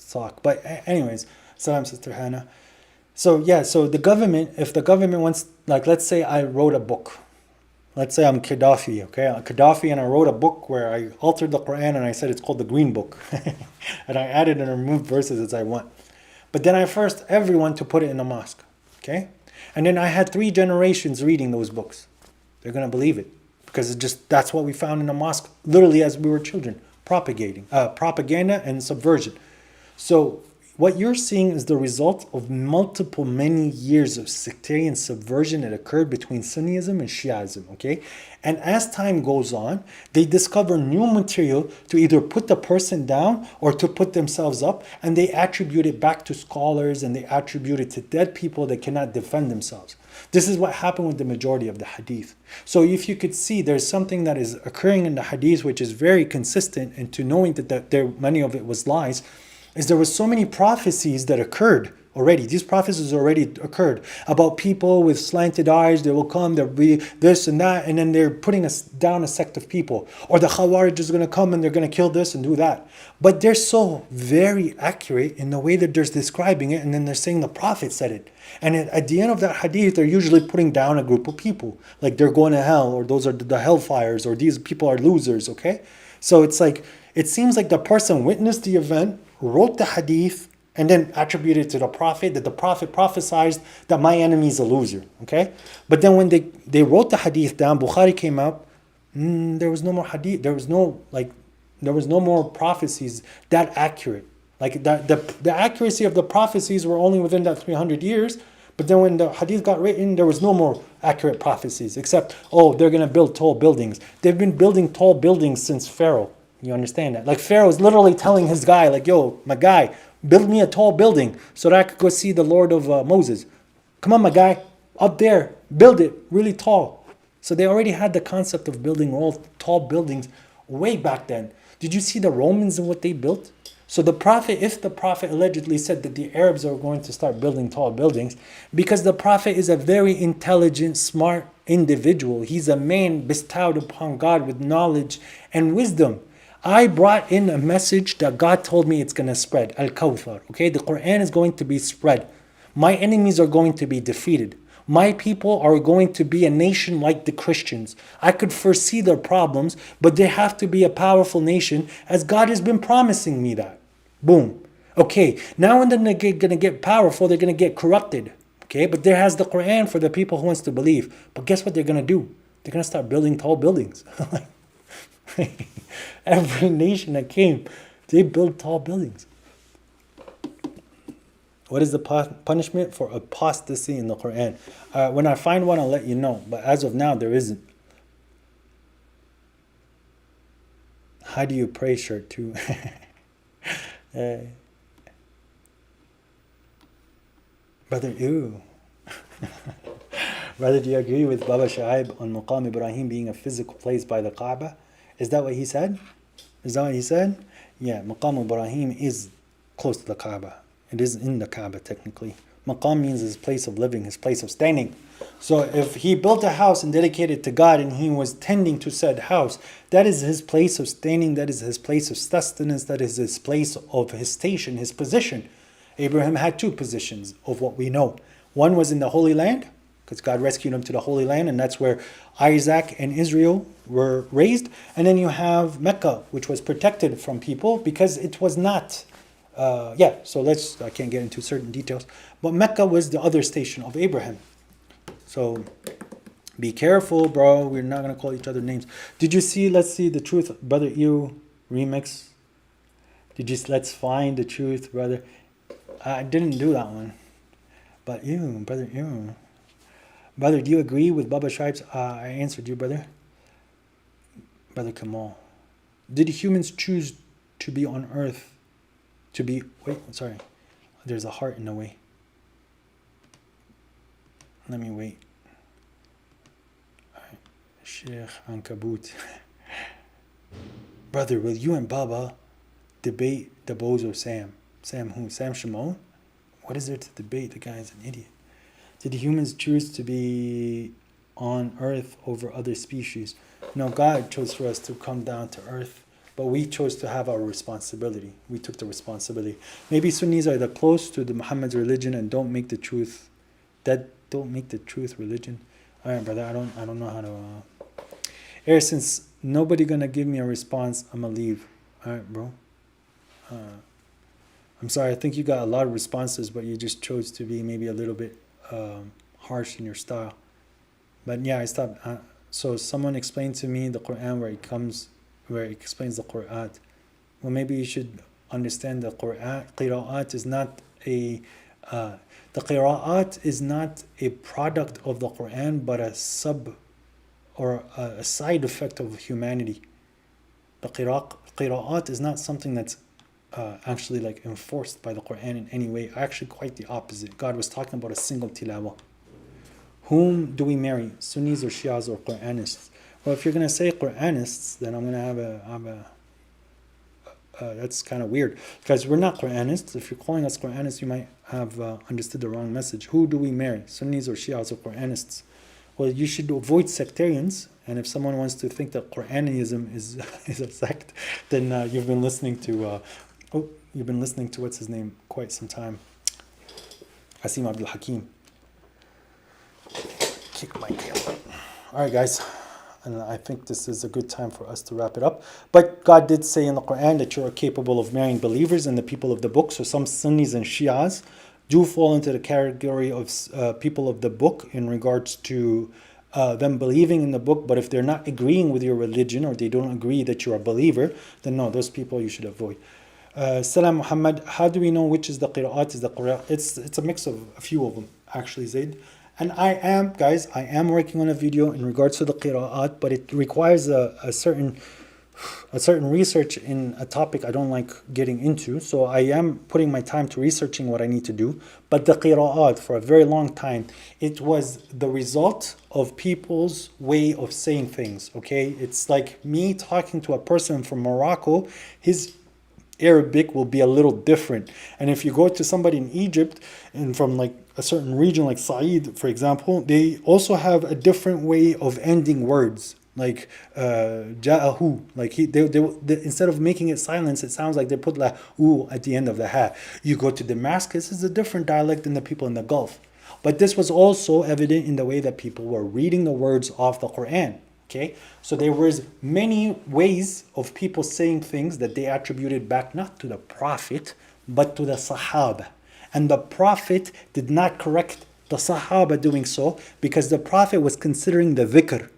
talk? But anyways, salam, Sister Hannah. So yeah, so if the government wants, like, let's say I wrote a book. Let's say I'm Gaddafi, okay? Gaddafi, and I wrote a book where I altered the Quran and I said it's called the Green Book. And I added and removed verses as I want. But then I forced everyone to put it in the mosque, okay? And then I had 3 generations reading those books. They're going to believe it. Because that's what we found in the mosque, literally as we were children, propaganda and subversion. So what you're seeing is the result of many years of sectarian subversion that occurred between Sunnism and Shiism, okay? And as time goes on, they discover new material to either put the person down or to put themselves up, and they attribute it back to scholars, and they attribute it to dead people that cannot defend themselves. This is what happened with the majority of the hadith. So if you could see, there's something that is occurring in the hadith which is very consistent, and to knowing that many of it was lies, is there were so many prophecies that occurred already. These prophecies already occurred about people with slanted eyes. They will come, there'll be this and that, and then they're putting us down a sect of people. Or the Khawarij is going to come and they're going to kill this and do that. But they're so very accurate in the way that they're describing it, and then they're saying the Prophet said it. And at the end of that hadith, they're usually putting down a group of people. Like they're going to hell, or those are the hellfires, or these people are losers, okay? So it's like, it seems like the person witnessed the event, wrote the hadith, and then attributed to the Prophet, that the Prophet prophesied that my enemy is a loser, okay? But then when they wrote the hadith down, Bukhari came out, there was no more hadith, there was no more prophecies that accurate. Like the accuracy of the prophecies were only within that 300 years, But then when the hadith got written, there was no more accurate prophecies except, oh, they're going to build tall buildings. They've been building tall buildings since Pharaoh. You understand that? Like Pharaoh is literally telling his guy, like, yo, my guy, build me a tall building so that I could go see the Lord of Moses. Come on, my guy, up there, build it really tall. So they already had the concept of building all tall buildings way back then. Did you see the Romans and what they built? So the Prophet, if the Prophet allegedly said that the Arabs are going to start building tall buildings, because the Prophet is a very intelligent, smart individual. He's a man bestowed upon God with knowledge and wisdom. I brought in a message that God told me it's going to spread. Al-Kawthar. Okay, the Quran is going to be spread. My enemies are going to be defeated. My people are going to be a nation like the Christians. I could foresee their problems, but they have to be a powerful nation as God has been promising me that. Boom. Okay, now when they're going to get powerful, they're going to get corrupted. Okay, but there has the Quran for the people who wants to believe. But guess what they're going to do? They're going to start building tall buildings. Every nation that came, they built tall buildings. What is the punishment for apostasy in the Quran? When I find one, I'll let you know. But as of now, there isn't. How do you pray, shirt too? Brother, ew. Brother, do you agree with Baba Shu'aib on Maqam Ibrahim being a physical place by the Kaaba? Is that what he said? Is that what he said? Yeah, Maqam Ibrahim is close to the Kaaba. It is in the Kaaba technically. Maqam means his place of living, his place of standing. So if he built a house and dedicated it to God and he was tending to said house, that is his place of standing, that is his place of sustenance, that is his place of his station, his position. Abraham had two positions of what we know. One was in the Holy Land, because God rescued him to the Holy Land, and that's where Isaac and Israel were raised. And then you have Mecca, which was protected from people because it was not... I can't get into certain details. But Mecca was the other station of Abraham. So be careful, bro. We're not going to call each other names. Did you see, let's see the truth, Brother Ew remix? Let's find the truth, brother. I didn't do that one. But Brother Ew. Brother, do you agree with Baba Shu'aib's? I answered you, brother. Brother Kamal. Did humans choose to be on earth? There's a heart in the way. Let me wait. Alright. Sheikh Ankabut. Brother, will you and Baba debate the Bozo Sam? Sam who? Sam Shimon? What is there to debate? The guy is an idiot. Did humans choose to be on earth over other species? No, God chose for us to come down to earth. But we chose to have our responsibility. We took the responsibility. Maybe Sunnis are the close to the Muhammad's religion and don't make the truth religion. All right, brother. I don't know how to. Since nobody gonna give me a response, I'm gonna leave. All right, bro. I'm sorry. I think you got a lot of responses, but you just chose to be maybe a little bit harsh in your style. But yeah, I stopped. So someone explained to me the Quran where it explains the Qur'an. Well, maybe you should understand the Qur'an. Qira'at is not the Qira'at is not a product of the Quran, but a side effect of humanity. The Qira'at is not something that's actually like enforced by the Quran in any way. Actually, quite the opposite. God was talking about a single tilawah. Whom do we marry? Sunnis or Shias or Quranists? Well, if you're going to say Quranists, then I'm going to have a that's kind of weird. Because we're not Quranists. If you're calling us Quranists, you might have understood the wrong message. Who do we marry? Sunnis or Shias or Quranists? Well, you should avoid sectarians. And if someone wants to think that Quranism is a sect, then you've been listening to what's his name quite some time. Asim Abdul Hakim. Kick my tail. All right, guys. And I think this is a good time for us to wrap it up. But God did say in the Quran that you are capable of marrying believers and the people of the book. So some Sunnis and Shias do fall into the category of people of the book in regards to them believing in the book. But if they're not agreeing with your religion or they don't agree that you're a believer, then no, those people you should avoid. Salam Muhammad, how do we know which is the qira'at, is the Qur'an? It's a mix of a few of them. actually, Zaid. And I am working on a video in regards to the qira'at, but it requires a certain research in a topic I don't like getting into. So I am putting my time to researching what I need to do. But the qira'at, for a very long time, it was the result of people's way of saying things, okay? It's like me talking to a person from Morocco, his Arabic will be a little different. And if you go to somebody in Egypt and from like a certain region like Said, for example, they also have a different way of ending words. Like ja'ahu, like they instead of making it silence, it sounds like they put la u at the end of the ha. You go to Damascus, it's a different dialect than the people in the Gulf. But this was also evident in the way that people were reading the words of the Quran. Okay, so there was many ways of people saying things that they attributed back not to the Prophet, but to the Sahaba. And the Prophet did not correct the Sahaba doing so because the Prophet was considering the dhikr.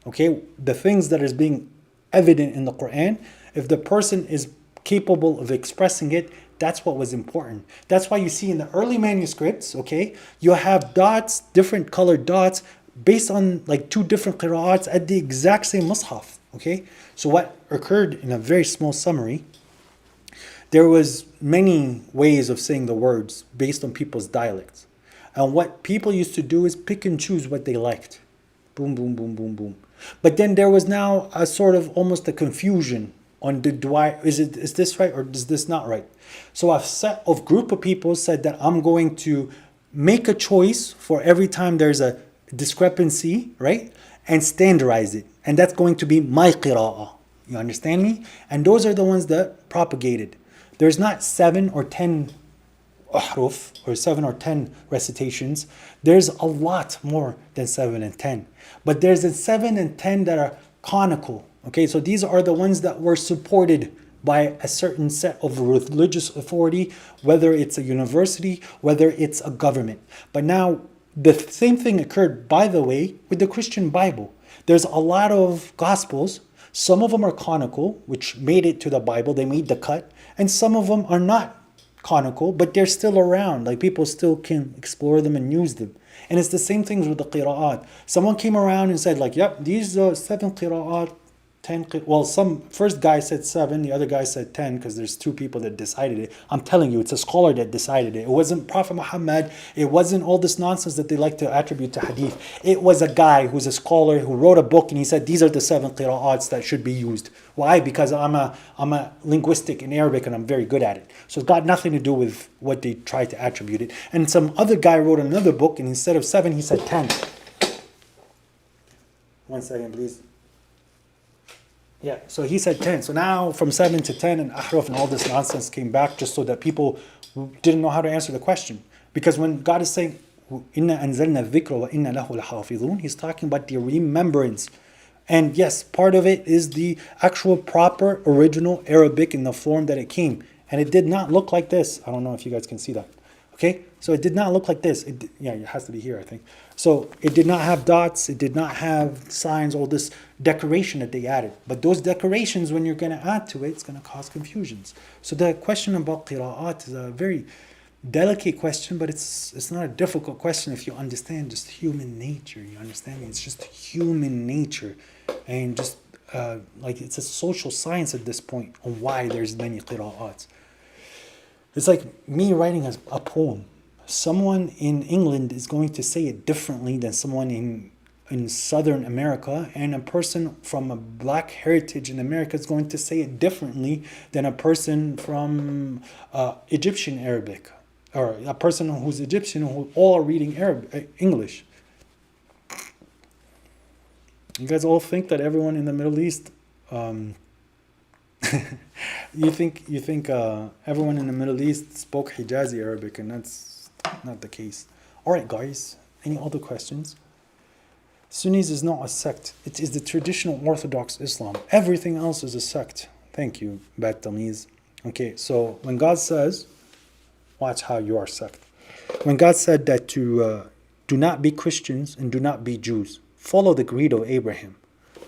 Okay, the things that is being evident in the Quran, if the person is capable of expressing it, that's what was important. That's why you see in the early manuscripts, okay, you have dots, different colored dots, based on like two different qira'ats at the exact same mushaf, okay? So what occurred in a very small summary, there was many ways of saying the words based on people's dialects. And what people used to do is pick and choose what they liked. Boom, boom, boom, boom, boom. But then there was now a sort of almost a confusion on is this right or is this not right? So a set of group of people said that I'm going to make a choice for every time there's a discrepancy, right? And standardize it. And that's going to be my qira'ah. You understand me? And those are the ones that propagated. There's not 7 or 10 ahruf or 7 or 10 recitations. There's a lot more than 7 and 10. But there's a 7 and 10 that are canonical. Okay, so these are the ones that were supported by a certain set of religious authority, whether it's a university, whether it's a government. But now, the same thing occurred, by the way, with the Christian Bible. There's a lot of Gospels. Some of them are canonical, which made it to the Bible. They made the cut. And some of them are not canonical, but they're still around. Like people still can explore them and use them. And it's the same things with the qira'at. Someone came around and said like, yep, these are 7 qira'at, 10, well, some first guy said 7, the other guy said 10 because there's 2 people that decided it. I'm telling you, it's a scholar that decided it. It wasn't Prophet Muhammad. It wasn't all this nonsense that they like to attribute to hadith. It was a guy who's a scholar who wrote a book and he said these are the 7 qira'ats that should be used. Why? Because I'm a linguistic in Arabic and I'm very good at it. So it's got nothing to do with what they tried to attribute it. And some other guy wrote another book and instead of 7 he said 10. 1 second, please. Yeah, so he said 10. So now from 7 to 10 and ahruf and all this nonsense came back just so that people didn't know how to answer the question. Because when God is saying, Inna anzalna dhikra wa inna lahu lahafidhun, he's talking about the remembrance. And yes, part of it is the actual proper original Arabic in the form that it came. And it did not look like this. I don't know if you guys can see that. Okay, so it did not look like this. It has to be here, I think. So it did not have dots. It did not have signs, all this decoration that they added. But those decorations, when you're going to add to it, it's going to cause confusions. So the question about qira'at is a very delicate question, but it's not a difficult question if you understand just human nature. You understand me? It's just human nature. And just like it's a social science at this point on why there's many qira'ats. It's like me writing a poem. Someone in England is going to say it differently than someone in Southern America, and a person from a black heritage in America is going to say it differently than a person from Egyptian Arabic, or a person who's Egyptian who all are reading English. You guys all think that everyone in the Middle East you think everyone in the Middle East spoke Hijazi Arabic, and that's not the case. All right, guys, any other questions? Sunnis is not a sect. It is the traditional Orthodox Islam. Everything else is a sect. Thank you, Bad Tamiz. Okay, so when God says, watch how you are sect. When God said that to do not be Christians and do not be Jews, follow the creed of Abraham.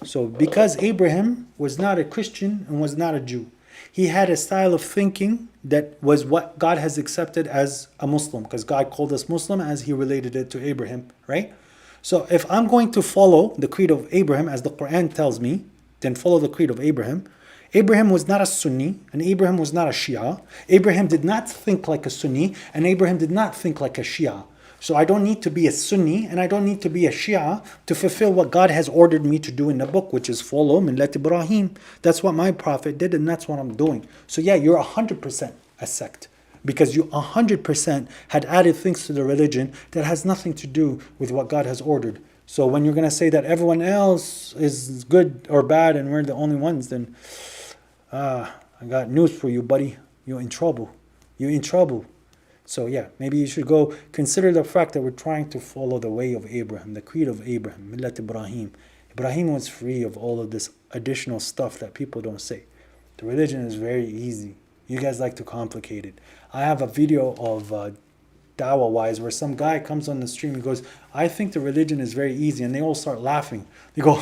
So because Abraham was not a Christian and was not a Jew, He had a style of thinking that was what God has accepted as a Muslim, because God called us Muslim as he related it to Abraham, right? So if I'm going to follow the creed of Abraham as the Quran tells me, then follow the creed of Abraham. Abraham was not a Sunni and Abraham was not a Shia. Abraham did not think like a Sunni and Abraham did not think like a Shia. So I don't need to be a Sunni and I don't need to be a Shia to fulfill what God has ordered me to do in the book, which is follow Millat Ibrahim. That's what my prophet did and that's what I'm doing. So yeah, you're 100% a sect because you 100% had added things to the religion that has nothing to do with what God has ordered. So when you're going to say that everyone else is good or bad and we're the only ones, then I got news for you, buddy. You're in trouble. You're in trouble. So yeah, maybe you should go consider the fact that we're trying to follow the way of Abraham, the creed of Abraham, Millat Ibrahim. Ibrahim was free of all of this additional stuff that people don't say. The religion is very easy. You guys like to complicate it. I have a video of dawah-wise where some guy comes on the stream and goes, I think the religion is very easy, and they all start laughing. They go,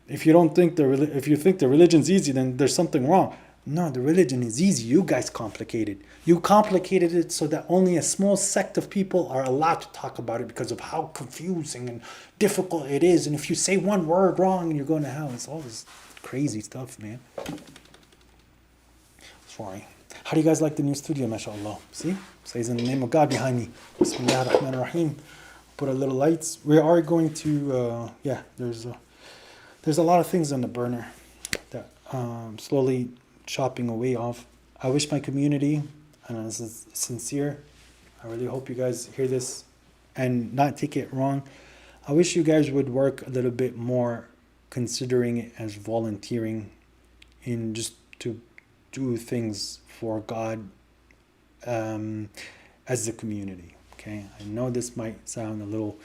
if you think the religion's easy, then there's something wrong. No, the religion is easy. You guys complicated. You complicated it so that only a small sect of people are allowed to talk about it because of how confusing and difficult it is. And if you say one word wrong and you're going to hell, it's all this crazy stuff, man. Sorry. How do you guys like the new studio, mashallah? See? Says in the name of God behind me. Bismillah ar-Rahman ar-Rahim. Put a little lights. We are going to, there's a lot of things on the burner that slowly chopping away off. I wish my community, and this is sincere, I really hope you guys hear this and not take it wrong. I wish you guys would work a little bit more considering it as volunteering in just to do things for God as a community. Okay, I know this might sound a little,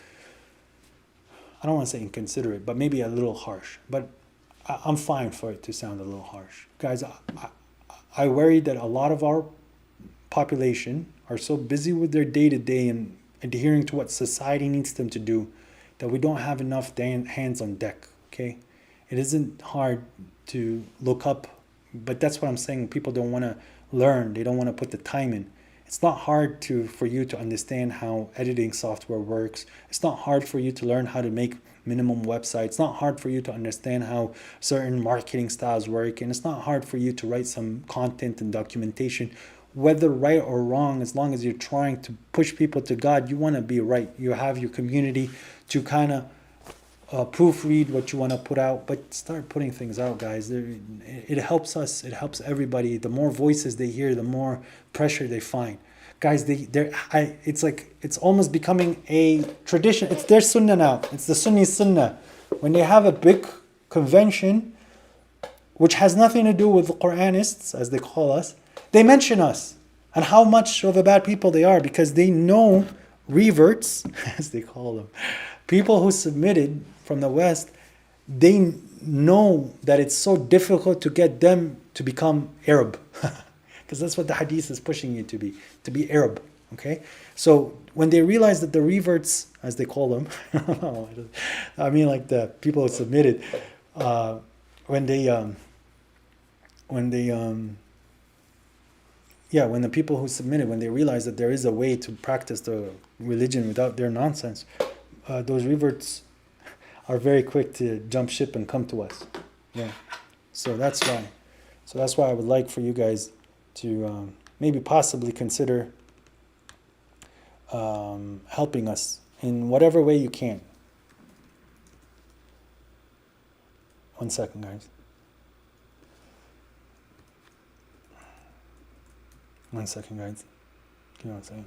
I don't want to say inconsiderate, but maybe a little harsh, but I'm fine for it to sound a little harsh. Guys, I worry that a lot of our population are so busy with their day-to-day and adhering to what society needs them to do that we don't have enough hands on deck, okay? It isn't hard to look up, but that's what I'm saying. People don't want to learn. They don't want to put the time in. It's not hard for you to understand how editing software works. It's not hard for you to learn how to make minimum websites. It's not hard for you to understand how certain marketing styles work. And it's not hard for you to write some content and documentation. Whether right or wrong, as long as you're trying to push people to God, you want to be right. You have your community to kind of proofread what you want to put out, but start putting things out, guys. It helps us. It helps everybody. The more voices they hear, the more pressure they find. Guys, it's almost becoming a tradition. It's their sunnah now. It's the Sunni sunnah. When they have a big convention, which has nothing to do with the Quranists, as they call us, they mention us and how much of a bad people they are because they know reverts, as they call them, people who submitted from the West, they know that it's so difficult to get them to become Arab. Because that's what the hadith is pushing you to be Arab. Okay? So when they realize that the reverts, as they call them, I mean like the people who submitted, when the people who submitted, when they realize that there is a way to practice the religion without their nonsense, those reverts are very quick to jump ship and come to us. Yeah. So that's why. So that's why I would like for you guys to maybe possibly consider helping us in whatever way you can. 1 second, guys. 1 second, guys. Give me 1 second.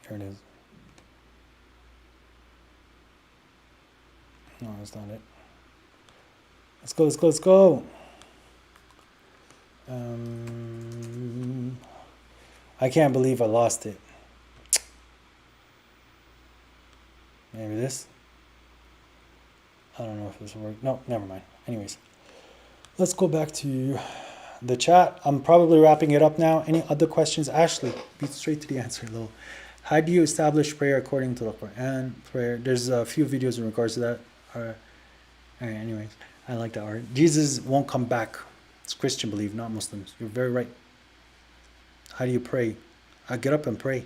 Here it is. No, that's not it. Let's go. I can't believe I lost it. Maybe this? I don't know if this will work. No, never mind. Anyways, let's go back to the chat. I'm probably wrapping it up now. Any other questions? Ashley, be straight to the answer, Lil. How do you establish prayer according to the Quran? Prayer. There's a few videos in regards to that. Anyways, I like that art. Jesus won't come back. It's Christian belief, not Muslims. You're very right. How do you pray? I get up and pray.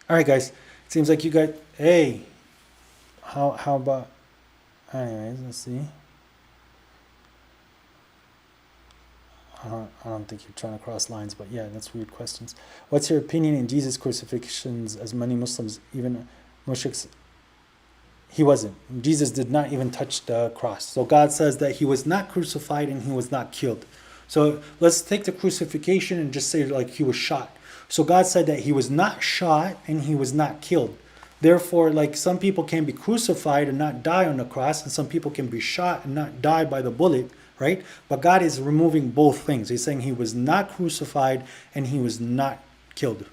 All right, guys. It seems like you got. Hey, how about? Anyways, let's see. I don't think you're trying to cross lines, but yeah, that's weird questions. What's your opinion in Jesus' crucifixions? As many Muslims, even mushriks, he wasn't. Jesus did not even touch the cross. So God says that he was not crucified and he was not killed. So let's take the crucifixion and just say like he was shot. So God said that he was not shot and he was not killed. Therefore, like some people can be crucified and not die on the cross, and some people can be shot and not die by the bullet, right? But God is removing both things. He's saying he was not crucified and he was not killed.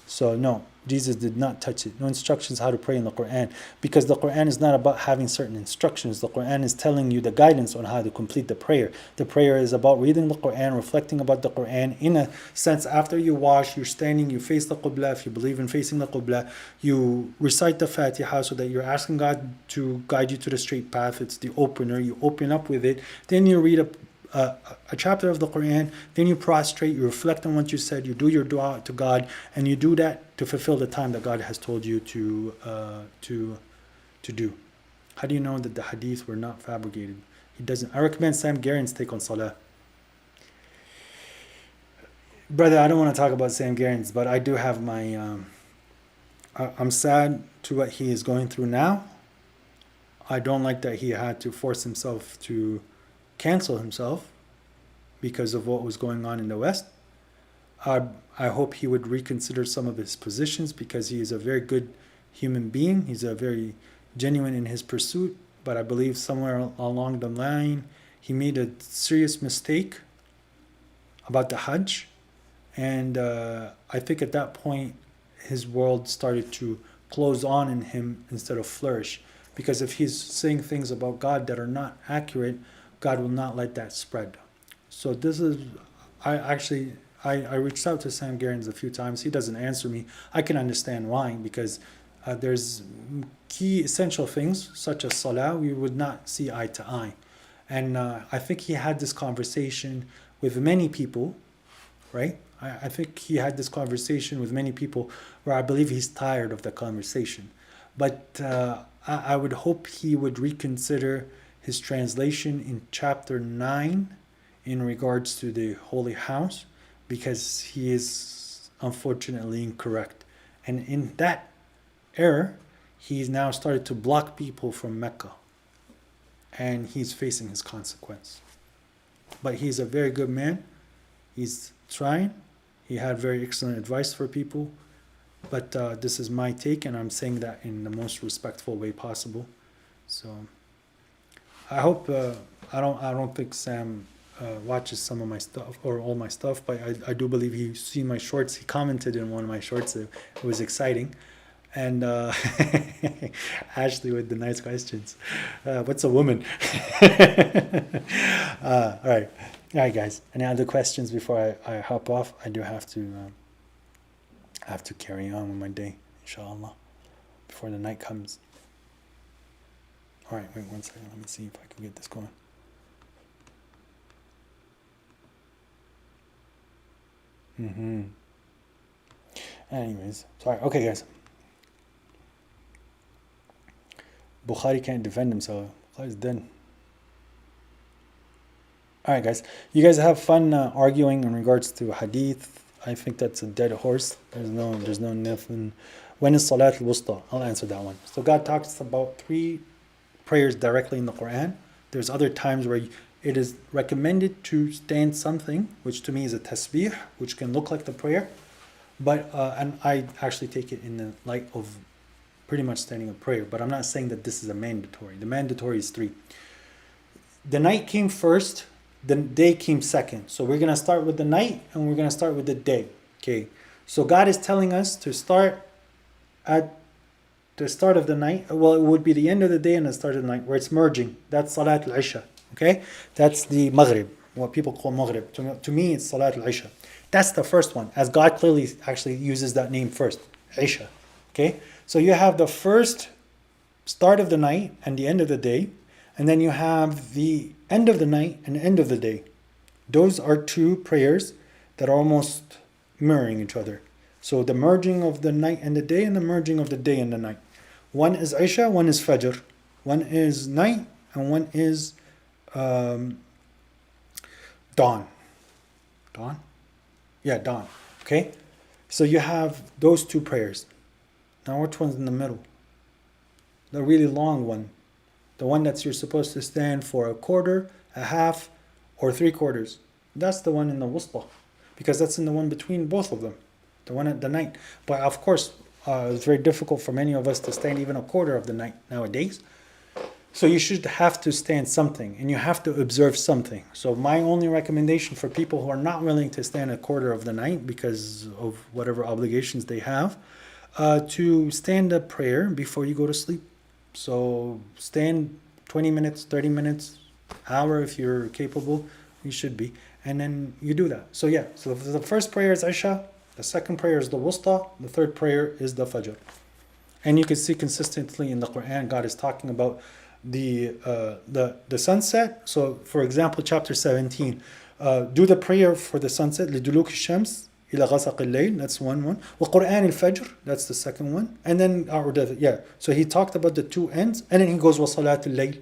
So no, Jesus did not touch it. No instructions how to pray in the Quran, because the Quran is not about having certain instructions. The Quran is telling you the guidance on how to complete the prayer. The prayer is about reading the Quran, reflecting about the Quran. In a sense, after you wash, you're standing, you face the Qibla. If you believe in facing the Qibla, you recite the Fatiha so that you're asking God to guide you to the straight path. It's the opener. You open up with it. Then you read a chapter of the Quran, then you prostrate, you reflect on what you said, you do your dua to God, and you do that to fulfill the time that God has told you to do. How do you know that the hadith were not fabricated? He doesn't. I recommend Sam Garen's take on Salah. Brother, I don't want to talk about Sam Garen's, but I do have my... I'm sad to what he is going through now. I don't like that he had to force himself to cancel himself because of what was going on in the West. I hope he would reconsider some of his positions, because he is a very good human being. He's a very genuine in his pursuit, but I believe somewhere along the line he made a serious mistake about the Hajj, and I think at that point his world started to close on in him instead of flourish, because if he's saying things about God that are not accurate, God will not let that spread. So this is, I reached out to Sam Garen's a few times. He doesn't answer me. I can understand why, because there's key essential things such as Salah we would not see eye to eye. And I think he had this conversation with many people, right? I think he had this conversation with many people where I believe he's tired of the conversation. But I would hope he would reconsider his translation in chapter 9 in regards to the Holy House, because he is unfortunately incorrect. And in that error, he's now started to block people from Mecca. And he's facing his consequence. But he's a very good man. He's trying. He had very excellent advice for people. But this is my take, and I'm saying that in the most respectful way possible. So I hope I don't think Sam watches some of my stuff or all my stuff, but I do believe he's seen my shorts. He commented in one of my shorts. It was exciting. And Ashley with the nice questions. What's a woman? All right, guys. Any other questions before I hop off? I do have to carry on with my day, inshallah, before the night comes. All right, wait 1 second. Let me see if I can get this going. Anyways, sorry. Okay, guys. Bukhari can't defend himself. Bukhari's dead. All right, guys. You guys have fun arguing in regards to hadith. I think that's a dead horse. There's no nothing. When is Salat al-Wusta? I'll answer that one. So God talks about 3 prayers directly in the Quran. There's other times where it is recommended to stand something, which to me is a tasbih, which can look like the prayer. But and I actually take it in the light of pretty much standing a prayer. But I'm not saying that this is a mandatory. The mandatory is 3. The night came first. The day came second. So we're going to start with the night and we're going to start with the day. Okay. So God is telling us to start at the start of the night. Well, it would be the end of the day and the start of the night where it's merging. That's Salat al-Isha. Okay. That's the Maghrib. What people call Maghrib. To me, it's Salat al-Isha. That's the first one, as God clearly actually uses that name first, Isha. Okay, so you have the first start of the night and the end of the day, and then you have the end of the night and end of the day. Those are two prayers that are almost mirroring each other. So the merging of the night and the day, and the merging of the day and the night. One is Isha, one is Fajr. One is night, and one is dawn. Dawn? Yeah, dawn. Okay? So you have those two prayers. Now which one's in the middle? The really long one. The one that you're supposed to stand for a quarter, a half, or 3/4. That's the one in the wusta. Because that's in the one between both of them. The one at the night. But of course, it's very difficult for many of us to stand even a quarter of the night nowadays. So you should have to stand something, and you have to observe something. So my only recommendation for people who are not willing to stand a quarter of the night because of whatever obligations they have, to stand a prayer before you go to sleep. So stand 20 minutes, 30 minutes, hour if you're capable, you should be. And then you do that. So yeah, so the first prayer is Isha, the second prayer is the Wusta, the third prayer is the Fajr. And you can see consistently in the Quran, God is talking about the sunset. So for example, chapter 17, do the prayer for the sunset, لِدُلُوكِ الشَّمْسِ إِلَى غَسَقِ اللَّيْلِ, that's one. وَقُرْآنِ الْفَجْرِ, that's the second one. And then, so he talked about the two ends, and then he goes, وَصَلَاةِ اللَّيْلِ.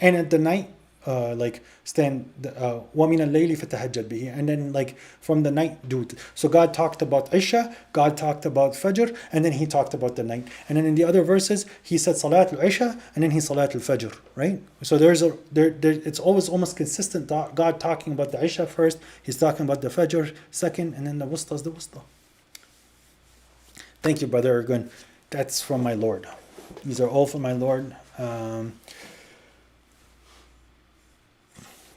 And at the night, stand وَمِنَ اللَّيْلِ فَتَهَجَّدْ بِهِ, and then like from the night do it. So God talked about Isha, God talked about Fajr, and then he talked about the night. And then in the other verses he said Salat al-Isha, and then he Salat al-Fajr, right? So it's always almost consistent, God talking about the Isha first, he's talking about the Fajr second, and then the Wusta is the Wusta. Thank you, Brother Ergun. That's from my Lord. These are all from my Lord.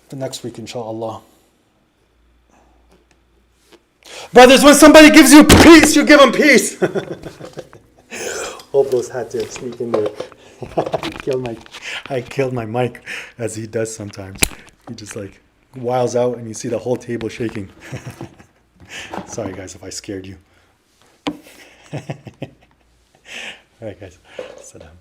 The next week, inshallah. Brothers, when somebody gives you peace, you give them peace. Hope those had to sneak in there. I killed my mic, as he does sometimes. He just like wiles out and you see the whole table shaking. Sorry guys if I scared you. Alright guys, sit down.